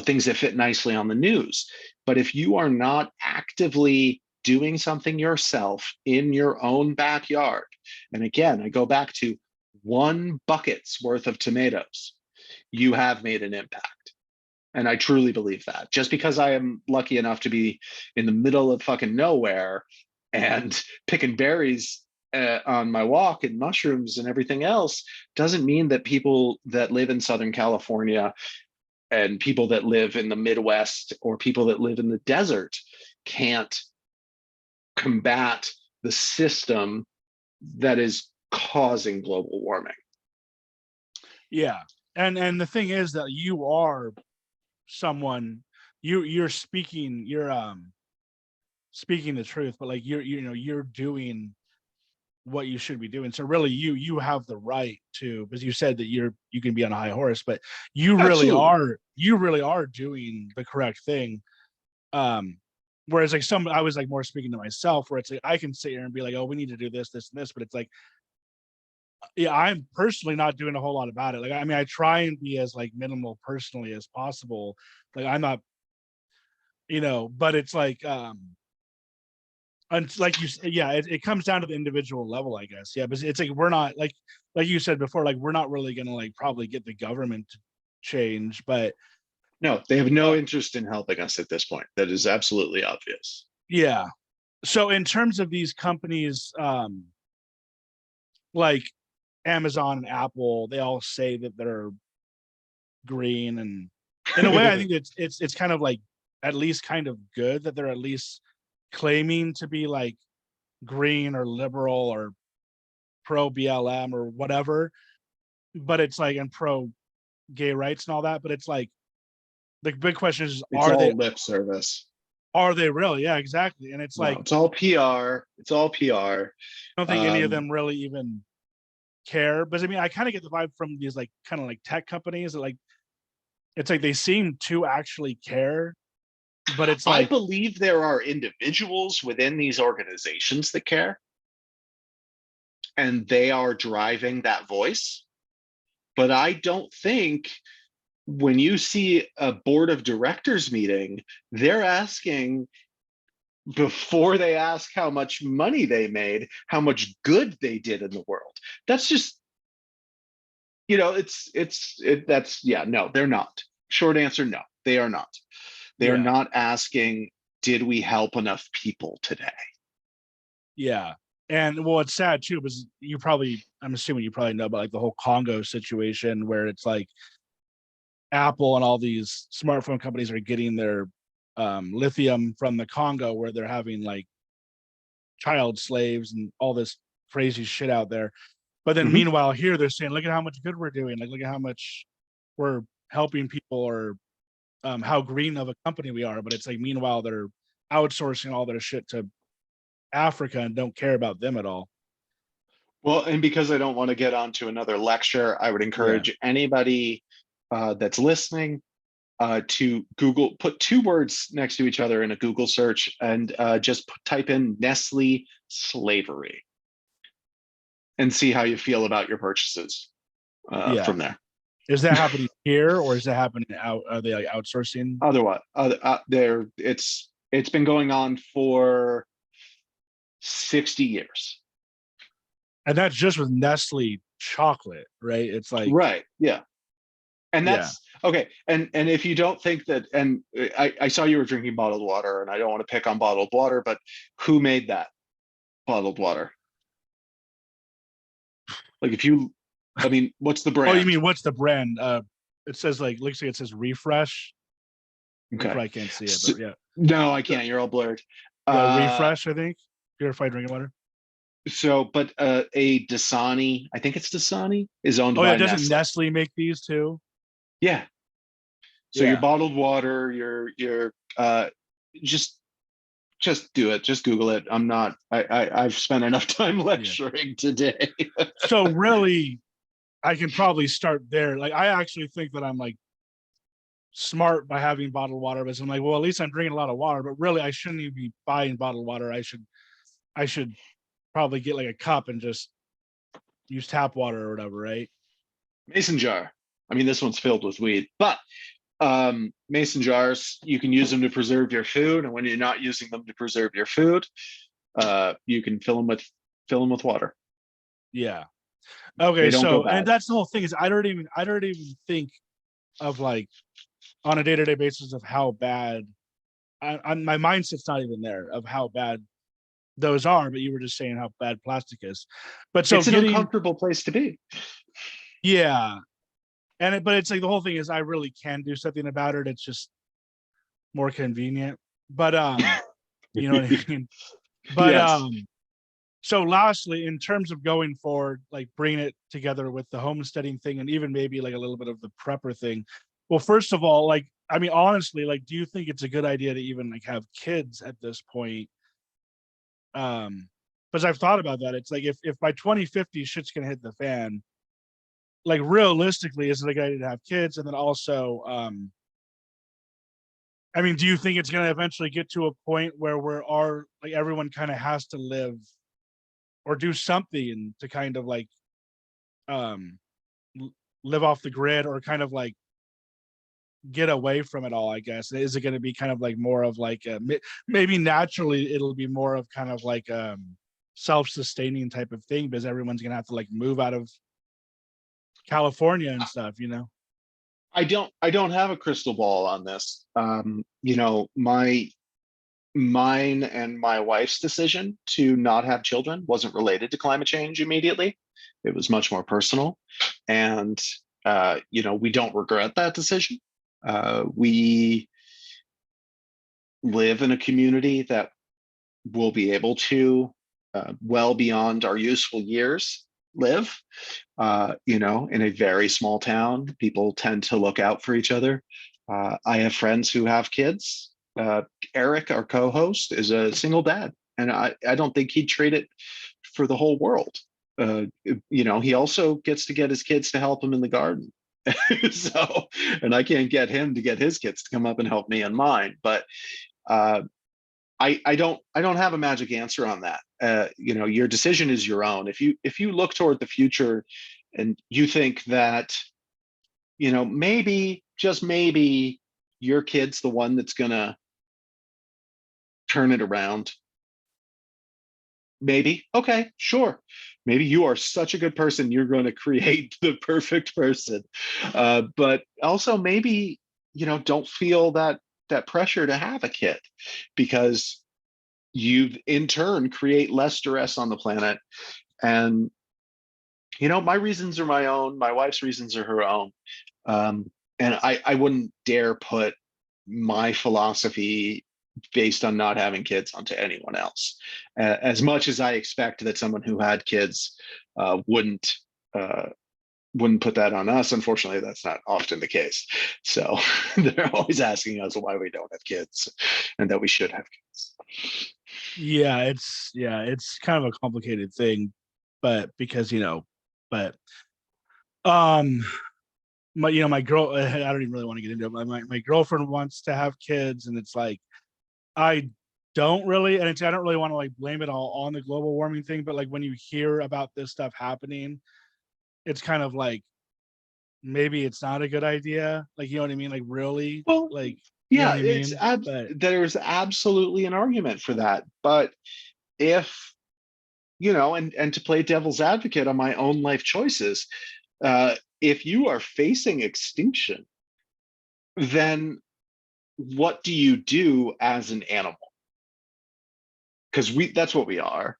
things that fit nicely on the news. But if you are not actively doing something yourself in your own backyard, and again, I go back to 1 bucket's worth of tomatoes, you have made an impact. And I truly believe that. Just because I am lucky enough to be in the middle of fucking nowhere and picking berries on my walk and mushrooms and everything else doesn't mean that people that live in Southern California and people that live in the Midwest or people that live in the desert can't combat the system that is causing global warming. Yeah. And the thing is that you are someone, you're speaking the truth, but like you're doing what you should be doing. So really you have the right to, because you said that you can be on a high horse, but Absolutely. you really are doing the correct thing. Whereas like I was like more speaking to myself, where it's like I can sit here and be like, oh, we need to do this, this, and this, but it's like, yeah, I'm personally not doing a whole lot about it. Like, I mean, I try and be as like minimal personally as possible. Like I'm not, but it's like, and like yeah, it comes down to the individual level, I guess. Yeah, but it's like we're not like you said before, like we're not really gonna like probably get the government to change, but No, they have no uh, interest in helping us at this point. That is absolutely obvious. yeah. So in terms of these companies, like Amazon and Apple, they all say that they're green, and in a way, I think it's kind of like at least kind of good that they're at least claiming to be like green or liberal or pro BLM or whatever, but it's like, and pro gay rights and all that, but it's like the big question is, It's all lip service. are they really? Yeah, exactly. And it's No, like it's all PR. It's all PR. I don't think any of them really even care. But I mean, I kind of get the vibe from these like kind of like tech companies that like it's like they seem to actually care, but it's I like, believe there are individuals within these organizations that care, and they are driving that voice. But I don't think when you see a board of directors meeting, they're asking, before they ask how much money they made, how much good they did in the world. That's just, that's, yeah, no, they're not. Short answer, no, they are not. They are yeah, not asking, did we help enough people today? yeah. And well, it's sad too, because I'm assuming you probably know about like the whole Congo situation where it's like Apple and all these smartphone companies are getting their lithium from the Congo, where they're having like child slaves and all this crazy shit out there. But then Mhm. meanwhile here they're saying, look at how much good we're doing. Like look at how much we're helping people, or how green of a company we are. But it's like meanwhile they're outsourcing all their shit to Africa and don't care about them at all. Well, and because I don't want to get onto another lecture, I would Yeah. encourage anybody that's listening to Google, put two words next to each other in a Google search, and just type in Nestle slavery and see how you feel about your purchases Yeah. from there. Is that happening here, or is that happening out? Are they like outsourcing? Otherwise, it's been going on for 60 years. And that's just with Nestle chocolate, right? It's like, Right. Yeah. And yeah. that's okay. And if you don't think that, and I saw you were drinking bottled water, and I don't want to pick on bottled water, but who made that bottled water? Like if you, I mean, what's the Oh, you brand? mean what's the brand? It says like, looks like it says Refresh. You Okay. probably can't see it, So, but yeah. no, I can't. You're all blurred. Yeah, Uh, Refresh, I think. Purified drinking water. but a Dasani, I think it's Dasani, is owned Oh yeah, by doesn't Nestle. Nestle make these too? Yeah. So your Yeah. bottled water, your just just do it. Just Google it. I'm not. I've spent enough time Yeah. lecturing today. So really, I can probably start there. Like I actually think that I'm like smart by having bottled water, but I'm like, well, at least I'm drinking a lot of water. But really, I shouldn't even be buying bottled water. I should probably get like a cup and just use tap water or whatever, right? Mason jar. I mean, this one's filled with weed, but mason jars, you can use them to preserve your food, and when you're not using them to preserve your food, you can fill them with water. Yeah. Okay. They don't go So, and bad. that's the whole thing is I don't even think of like on a day to day basis of how bad. My mindset's not even there of how bad those are. But you were just saying how bad plastic is. But so It's an getting, uncomfortable place to be. yeah, but it's like the whole thing is I really can do something about it. It's just more convenient. But you know what I mean. But Yes. so lastly, in terms of going forward, like bringing it together with the homesteading thing and even maybe like a little bit of the prepper thing. Well, first of all, like, I mean, honestly, like, do you think it's a good idea to even like have kids at this point? Because I've thought about that. It's like if by 2050 shit's gonna hit the fan, like realistically, is it a good idea to have kids? And then also, I mean, do you think it's gonna eventually get to a point where like everyone kind of has to live or do something to kind of like um live off the grid or kind of like get away from it all, I guess? Is it going to be kind of like more of like maybe naturally it'll be more of kind of like self-sustaining type of thing because everyone's going to have to like move out of California and stuff, you know? I don't have a crystal ball on this. Mine and my wife's decision to not have children wasn't related to climate change immediately. It was much more personal. And, we don't regret that decision. We live in a community that will be able to, well beyond our useful years, live. In a very small town, people tend to look out for each other. I have friends who have kids. Eric, our co-host, is a single dad, and I don't think he'd trade it for the whole world. He also gets to get his kids to help him in the garden. So, and I can't get him to get his kids to come up and help me in mine. But uh, I don't have a magic answer on that. Your decision is your own. If you look toward the future and you think that, maybe, just maybe, your kid's the one that's gonna turn it around. Maybe. Okay, sure. Maybe you are such a good person, you're going to create the perfect person. But also maybe, don't feel that pressure to have a kid, because you in turn create less stress on the planet. And my reasons are my own, my wife's reasons are her own. and I wouldn't dare put my philosophy based on not having kids onto anyone else. As much as I expect that someone who had kids wouldn't uh, wouldn't put that on us. Unfortunately, that's not often the case. So they're always asking us why we don't have kids and that we should have kids. It's kind of a complicated thing, but because but um my girl, I don't even really want to get into it, but my girlfriend wants to have kids, and it's like I don't really, and I don't really want to like blame it all on the global warming thing, but like when you hear about this stuff happening, it's kind of like maybe it's not a good idea. Like, you know what I mean? Like, really? Well, Like, you know yeah, what I mean? But there's absolutely an argument for that. But if and to play devil's advocate on my own life choices, if you are facing extinction, then what do you do as an animal? Because that's what we are.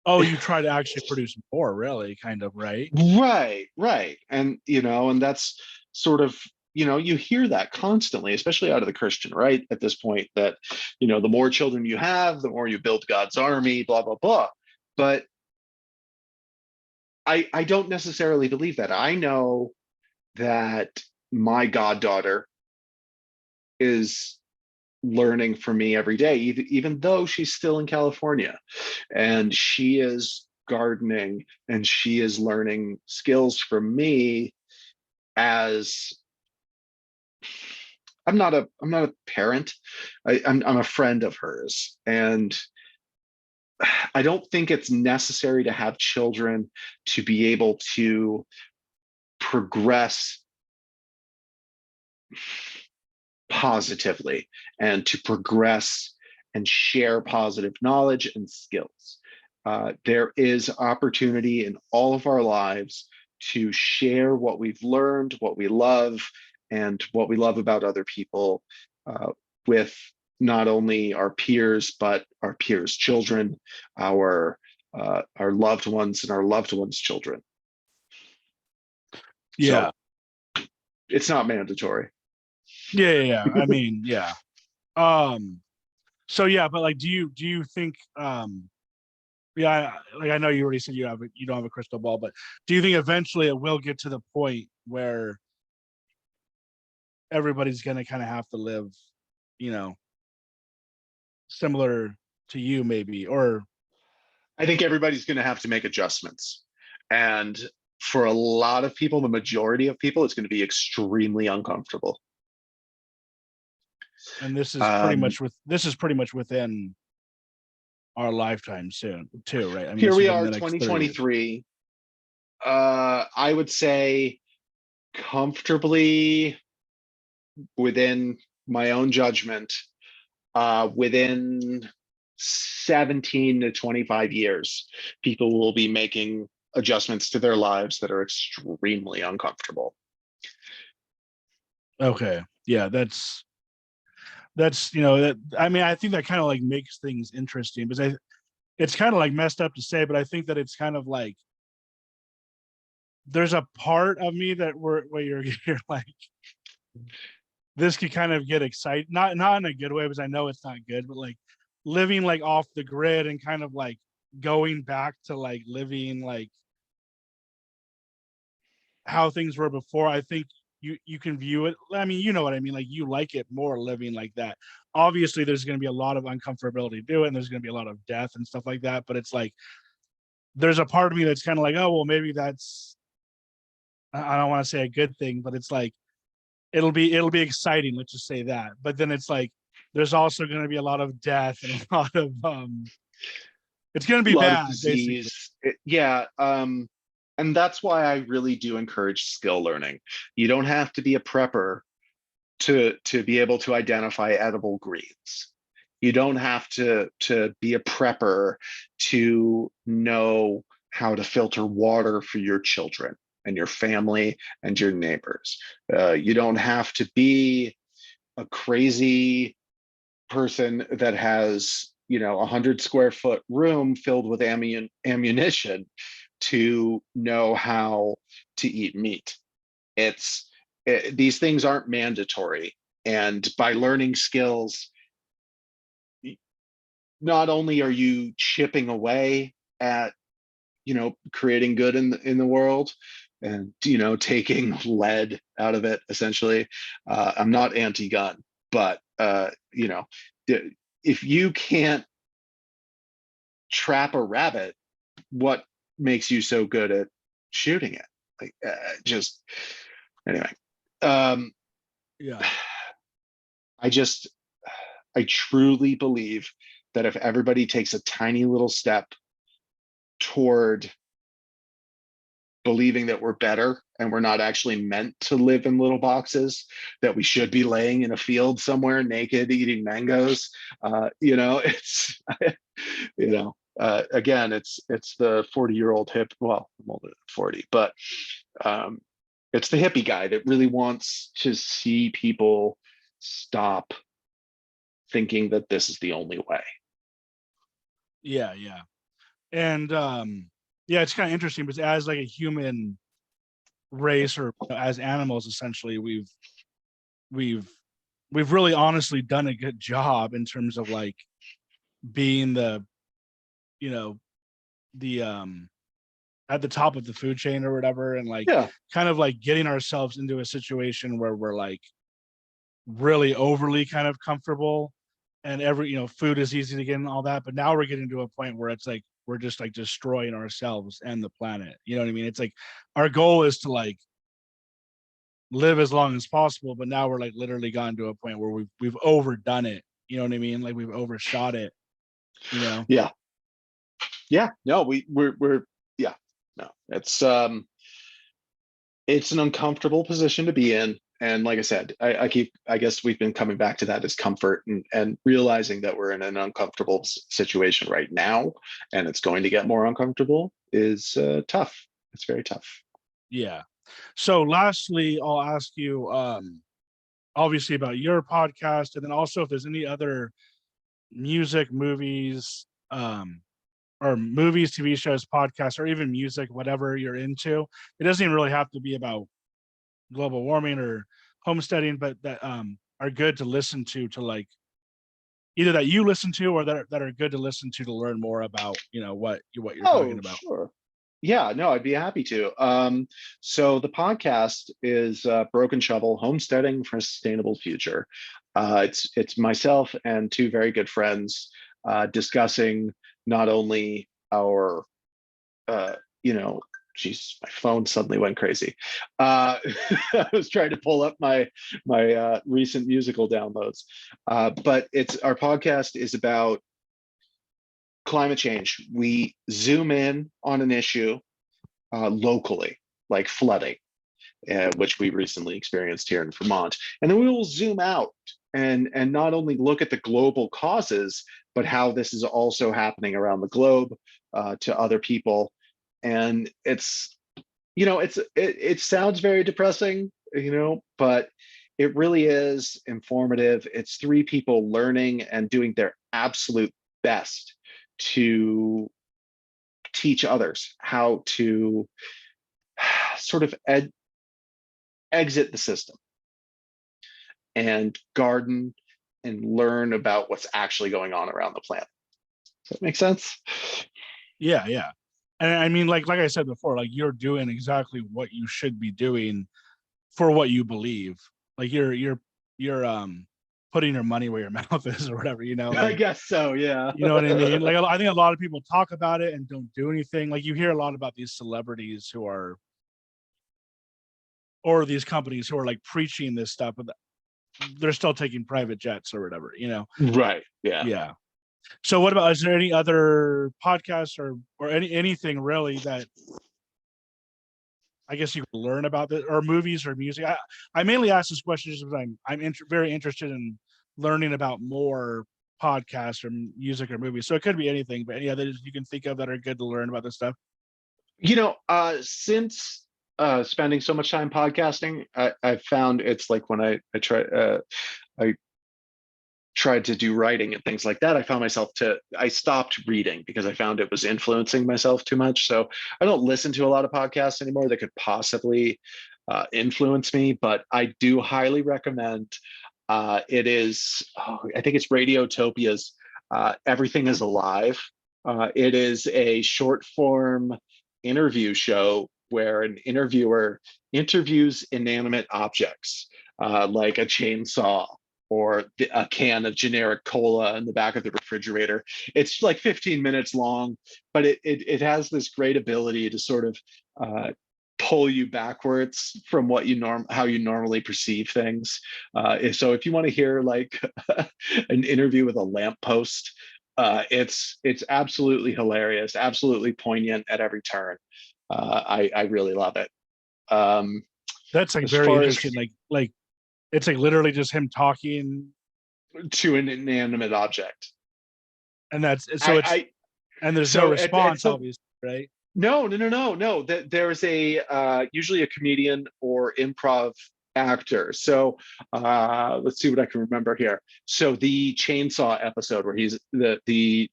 oh, you try to actually produce more, really, kind of, right? Right. And that's sort of, you hear that constantly, especially out of the Christian right at this point, that, the more children you have, the more you build God's army, blah, blah, blah. But I don't necessarily believe that. I know that my goddaughter is learning from me every day, even though she's still in California, and she is gardening and she is learning skills from me. As I'm not a parent. I'm a friend of hers, and I don't think it's necessary to have children to be able to progress positively and to progress and share positive knowledge and skills. There is opportunity in all of our lives to share what we've learned, what we love, and what we love about other people with not only our peers, but our peers' children, our loved ones, and our loved ones' children. Yeah. So it's not mandatory. Yeah. I mean, yeah. Um, so yeah, but like, do you think, yeah, like I know you already said you don't have a crystal ball, but do you think eventually it will get to the point where everybody's gonna kind of have to live, you know, similar to you, maybe, or I think everybody's going to have to make adjustments. And for a lot of people, the majority of people, it's going to be extremely uncomfortable. and Um, this is pretty much within our lifetime soon, too, right? I mean, Here it's we within are, the next 30 years. 2023. I would say comfortably within my own judgment, within 17 to 25 years, people will be making adjustments to their lives that are extremely uncomfortable. Okay. Yeah, that's that, I mean, I think that kind of like makes things interesting, because it's kind of like messed up to say, but I think that it's kind of like there's a part of me that where you're like, this could kind of get excited, not in a good way, because I know it's not good, but like living like off the grid and kind of like going back to like living like how things were before. I think you can view it, I mean, you know what I mean, like you like it more living like that. Obviously there's going to be a lot of uncomfortability to do it, and there's going to be a lot of death and stuff like that, but it's like there's a part of me that's kind of like, oh well, maybe that's, I don't want to say a good thing, but it's like it'll be exciting, let's just say that. But then it's like there's also going to be a lot of death and a lot of it's going to A be lot of bad, basically. disease. Yeah. And that's why I really do encourage skill learning. You don't have to be a prepper to be able to identify edible greens. You don't have to be a prepper to know how to filter water for your children and your family and your neighbors. You don't have to be a crazy person that has 100 square foot room filled with ammunition to know how to eat meat. It's these things aren't mandatory. And by learning skills, not only are you chipping away at, creating good in the world, and taking lead out of it, essentially. I'm not anti-gun, but if you can't trap a rabbit, what makes you so good at shooting it? Like, just anyway. Yeah. I truly believe that if everybody takes a tiny little step toward believing that we're better and we're not actually meant to live in little boxes, that we should be laying in a field somewhere naked eating mangoes, it's again, it's the 40-year-old hip, well, I'm older than 40, but it's the hippie guy that really wants to see people stop thinking that this is the only way. Yeah. And yeah, it's kind of interesting because as like a human race, or as animals, essentially, we've really honestly done a good job in terms of like being the the at the top of the food chain or whatever, and like Yeah. kind of like getting ourselves into a situation where we're like really overly kind of comfortable, and food is easy to get and all that. But now we're getting to a point where it's like we're just like destroying ourselves and the planet. You know what I mean? It's like our goal is to like live as long as possible, but now we're like literally gotten to a point where we've overdone it. You know what I mean? Like we've overshot it. Yeah. No, we're yeah. No, it's an uncomfortable position to be in. And like I said, I guess we've been coming back to that as comfort, and realizing that we're in an uncomfortable situation right now, and it's going to get more uncomfortable is tough. It's very tough. Yeah. So lastly, I'll ask you, obviously about your podcast, and then also if there's any other music, movies, or movies, TV shows, podcasts, or even music, whatever you're into. It doesn't even really have to be about global warming or homesteading, but that are good to listen to like either that you listen to, or that are good to listen to learn more about what you're talking Oh, about. sure. Yeah, no, I'd be happy to. So the podcast is Broken Shovel: Homesteading for a Sustainable Future. It's myself and two very good friends discussing not only our, uh, you know, geez, my phone suddenly went crazy. I was trying to pull up my recent musical downloads, but it's our podcast is about climate change. We zoom in on an issue locally, like flooding, which we recently experienced here in Vermont. And then we will zoom out and not only look at the global causes, but how this is also happening around the globe to other people. And it sounds very depressing, but it really is informative. It's three people learning and doing their absolute best to teach others how to sort of exit the system and garden and learn about what's actually going on around the planet. Does that make sense? Yeah. And I mean, like I said before, like you're doing exactly what you should be doing for what you believe. Like you're putting your money where your mouth is, or whatever, like, I guess so, yeah. you know what I mean? Like I think a lot of people talk about it and don't do anything. Like you hear a lot about these celebrities or these companies who are like preaching this stuff, but they're still taking private jets or whatever, Right, yeah. Yeah. So what about, is there any other podcasts or anything really that I guess you could learn about this, or movies or music? I mainly ask this question just because I'm very interested in learning about more podcasts or music or movies. So it could be anything, but any others you can think of that are good to learn about this stuff? Since spending so much time podcasting, I've found it's like when I tried to do writing and things like that, I stopped reading because I found it was influencing myself too much. So I don't listen to a lot of podcasts anymore that could possibly influence me, but I do highly recommend. It is, I think it's Radiotopia's Everything is Alive. It is a short form interview show where an interviewer interviews inanimate objects, like a chainsaw or a can of generic cola in the back of the refrigerator. It's like 15 minutes long, but it has this great ability to sort of pull you backwards from what how you normally perceive things. So if you want to hear like an interview with a lamppost, it's absolutely hilarious, absolutely poignant at every turn. I really love it. That's like As very far as interesting. Like it's like literally just him talking, to an inanimate object, and that's so it's I and there's no so at response, some obviously, right? no. There's a usually a comedian or improv actor. So let's see what I can remember here. So the chainsaw episode where he's the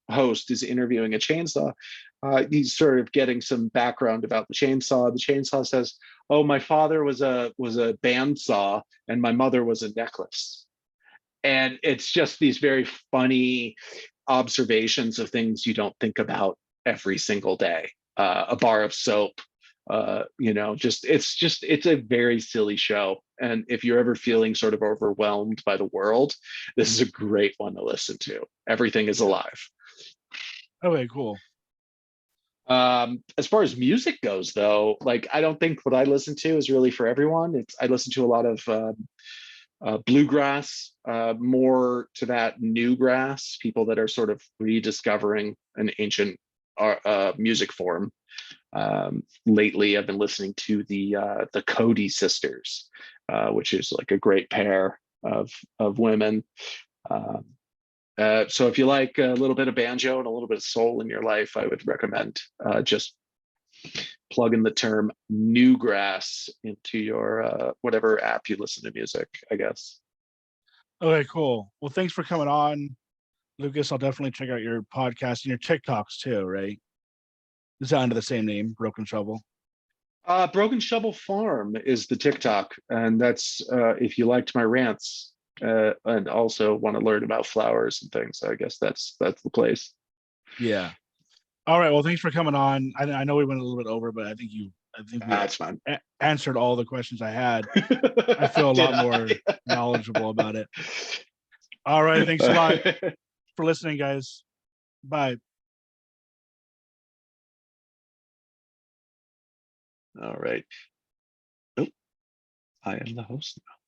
host is interviewing a chainsaw. He's sort of getting some background about the chainsaw. The chainsaw says, "Oh, my father was a bandsaw, and my mother was a necklace." And it's just these very funny observations of things you don't think about every single day. A bar of soap, it's a very silly show. And if you're ever feeling sort of overwhelmed by the world, this is a great one to listen to. Everything is alive. Okay, cool. As far as music goes, though, like I don't think what I listen to is really for everyone. I listen to a lot of bluegrass, more to that new grass, people that are sort of rediscovering an ancient music form. Lately, I've been listening to the Cody sisters, which is like a great pair of women. So if you like a little bit of banjo and a little bit of soul in your life, I would recommend just plug in the term newgrass into your whatever app you listen to music, I guess. Okay, cool. Well, thanks for coming on, Lucas. I'll definitely check out your podcast and your TikToks too, right? It's under the same name, Broken Shovel. Broken Shovel Farm is the TikTok, and that's if you liked my rants and also want to learn about flowers and things. I guess that's the place. Yeah. All right. Well, thanks for coming on. I know we went a little bit over, but I think we That's fine. answered all the questions I had. I feel a lot more I? knowledgeable about it. All right. Thanks a lot for listening, guys. Bye. All right. Oh, I am the host now.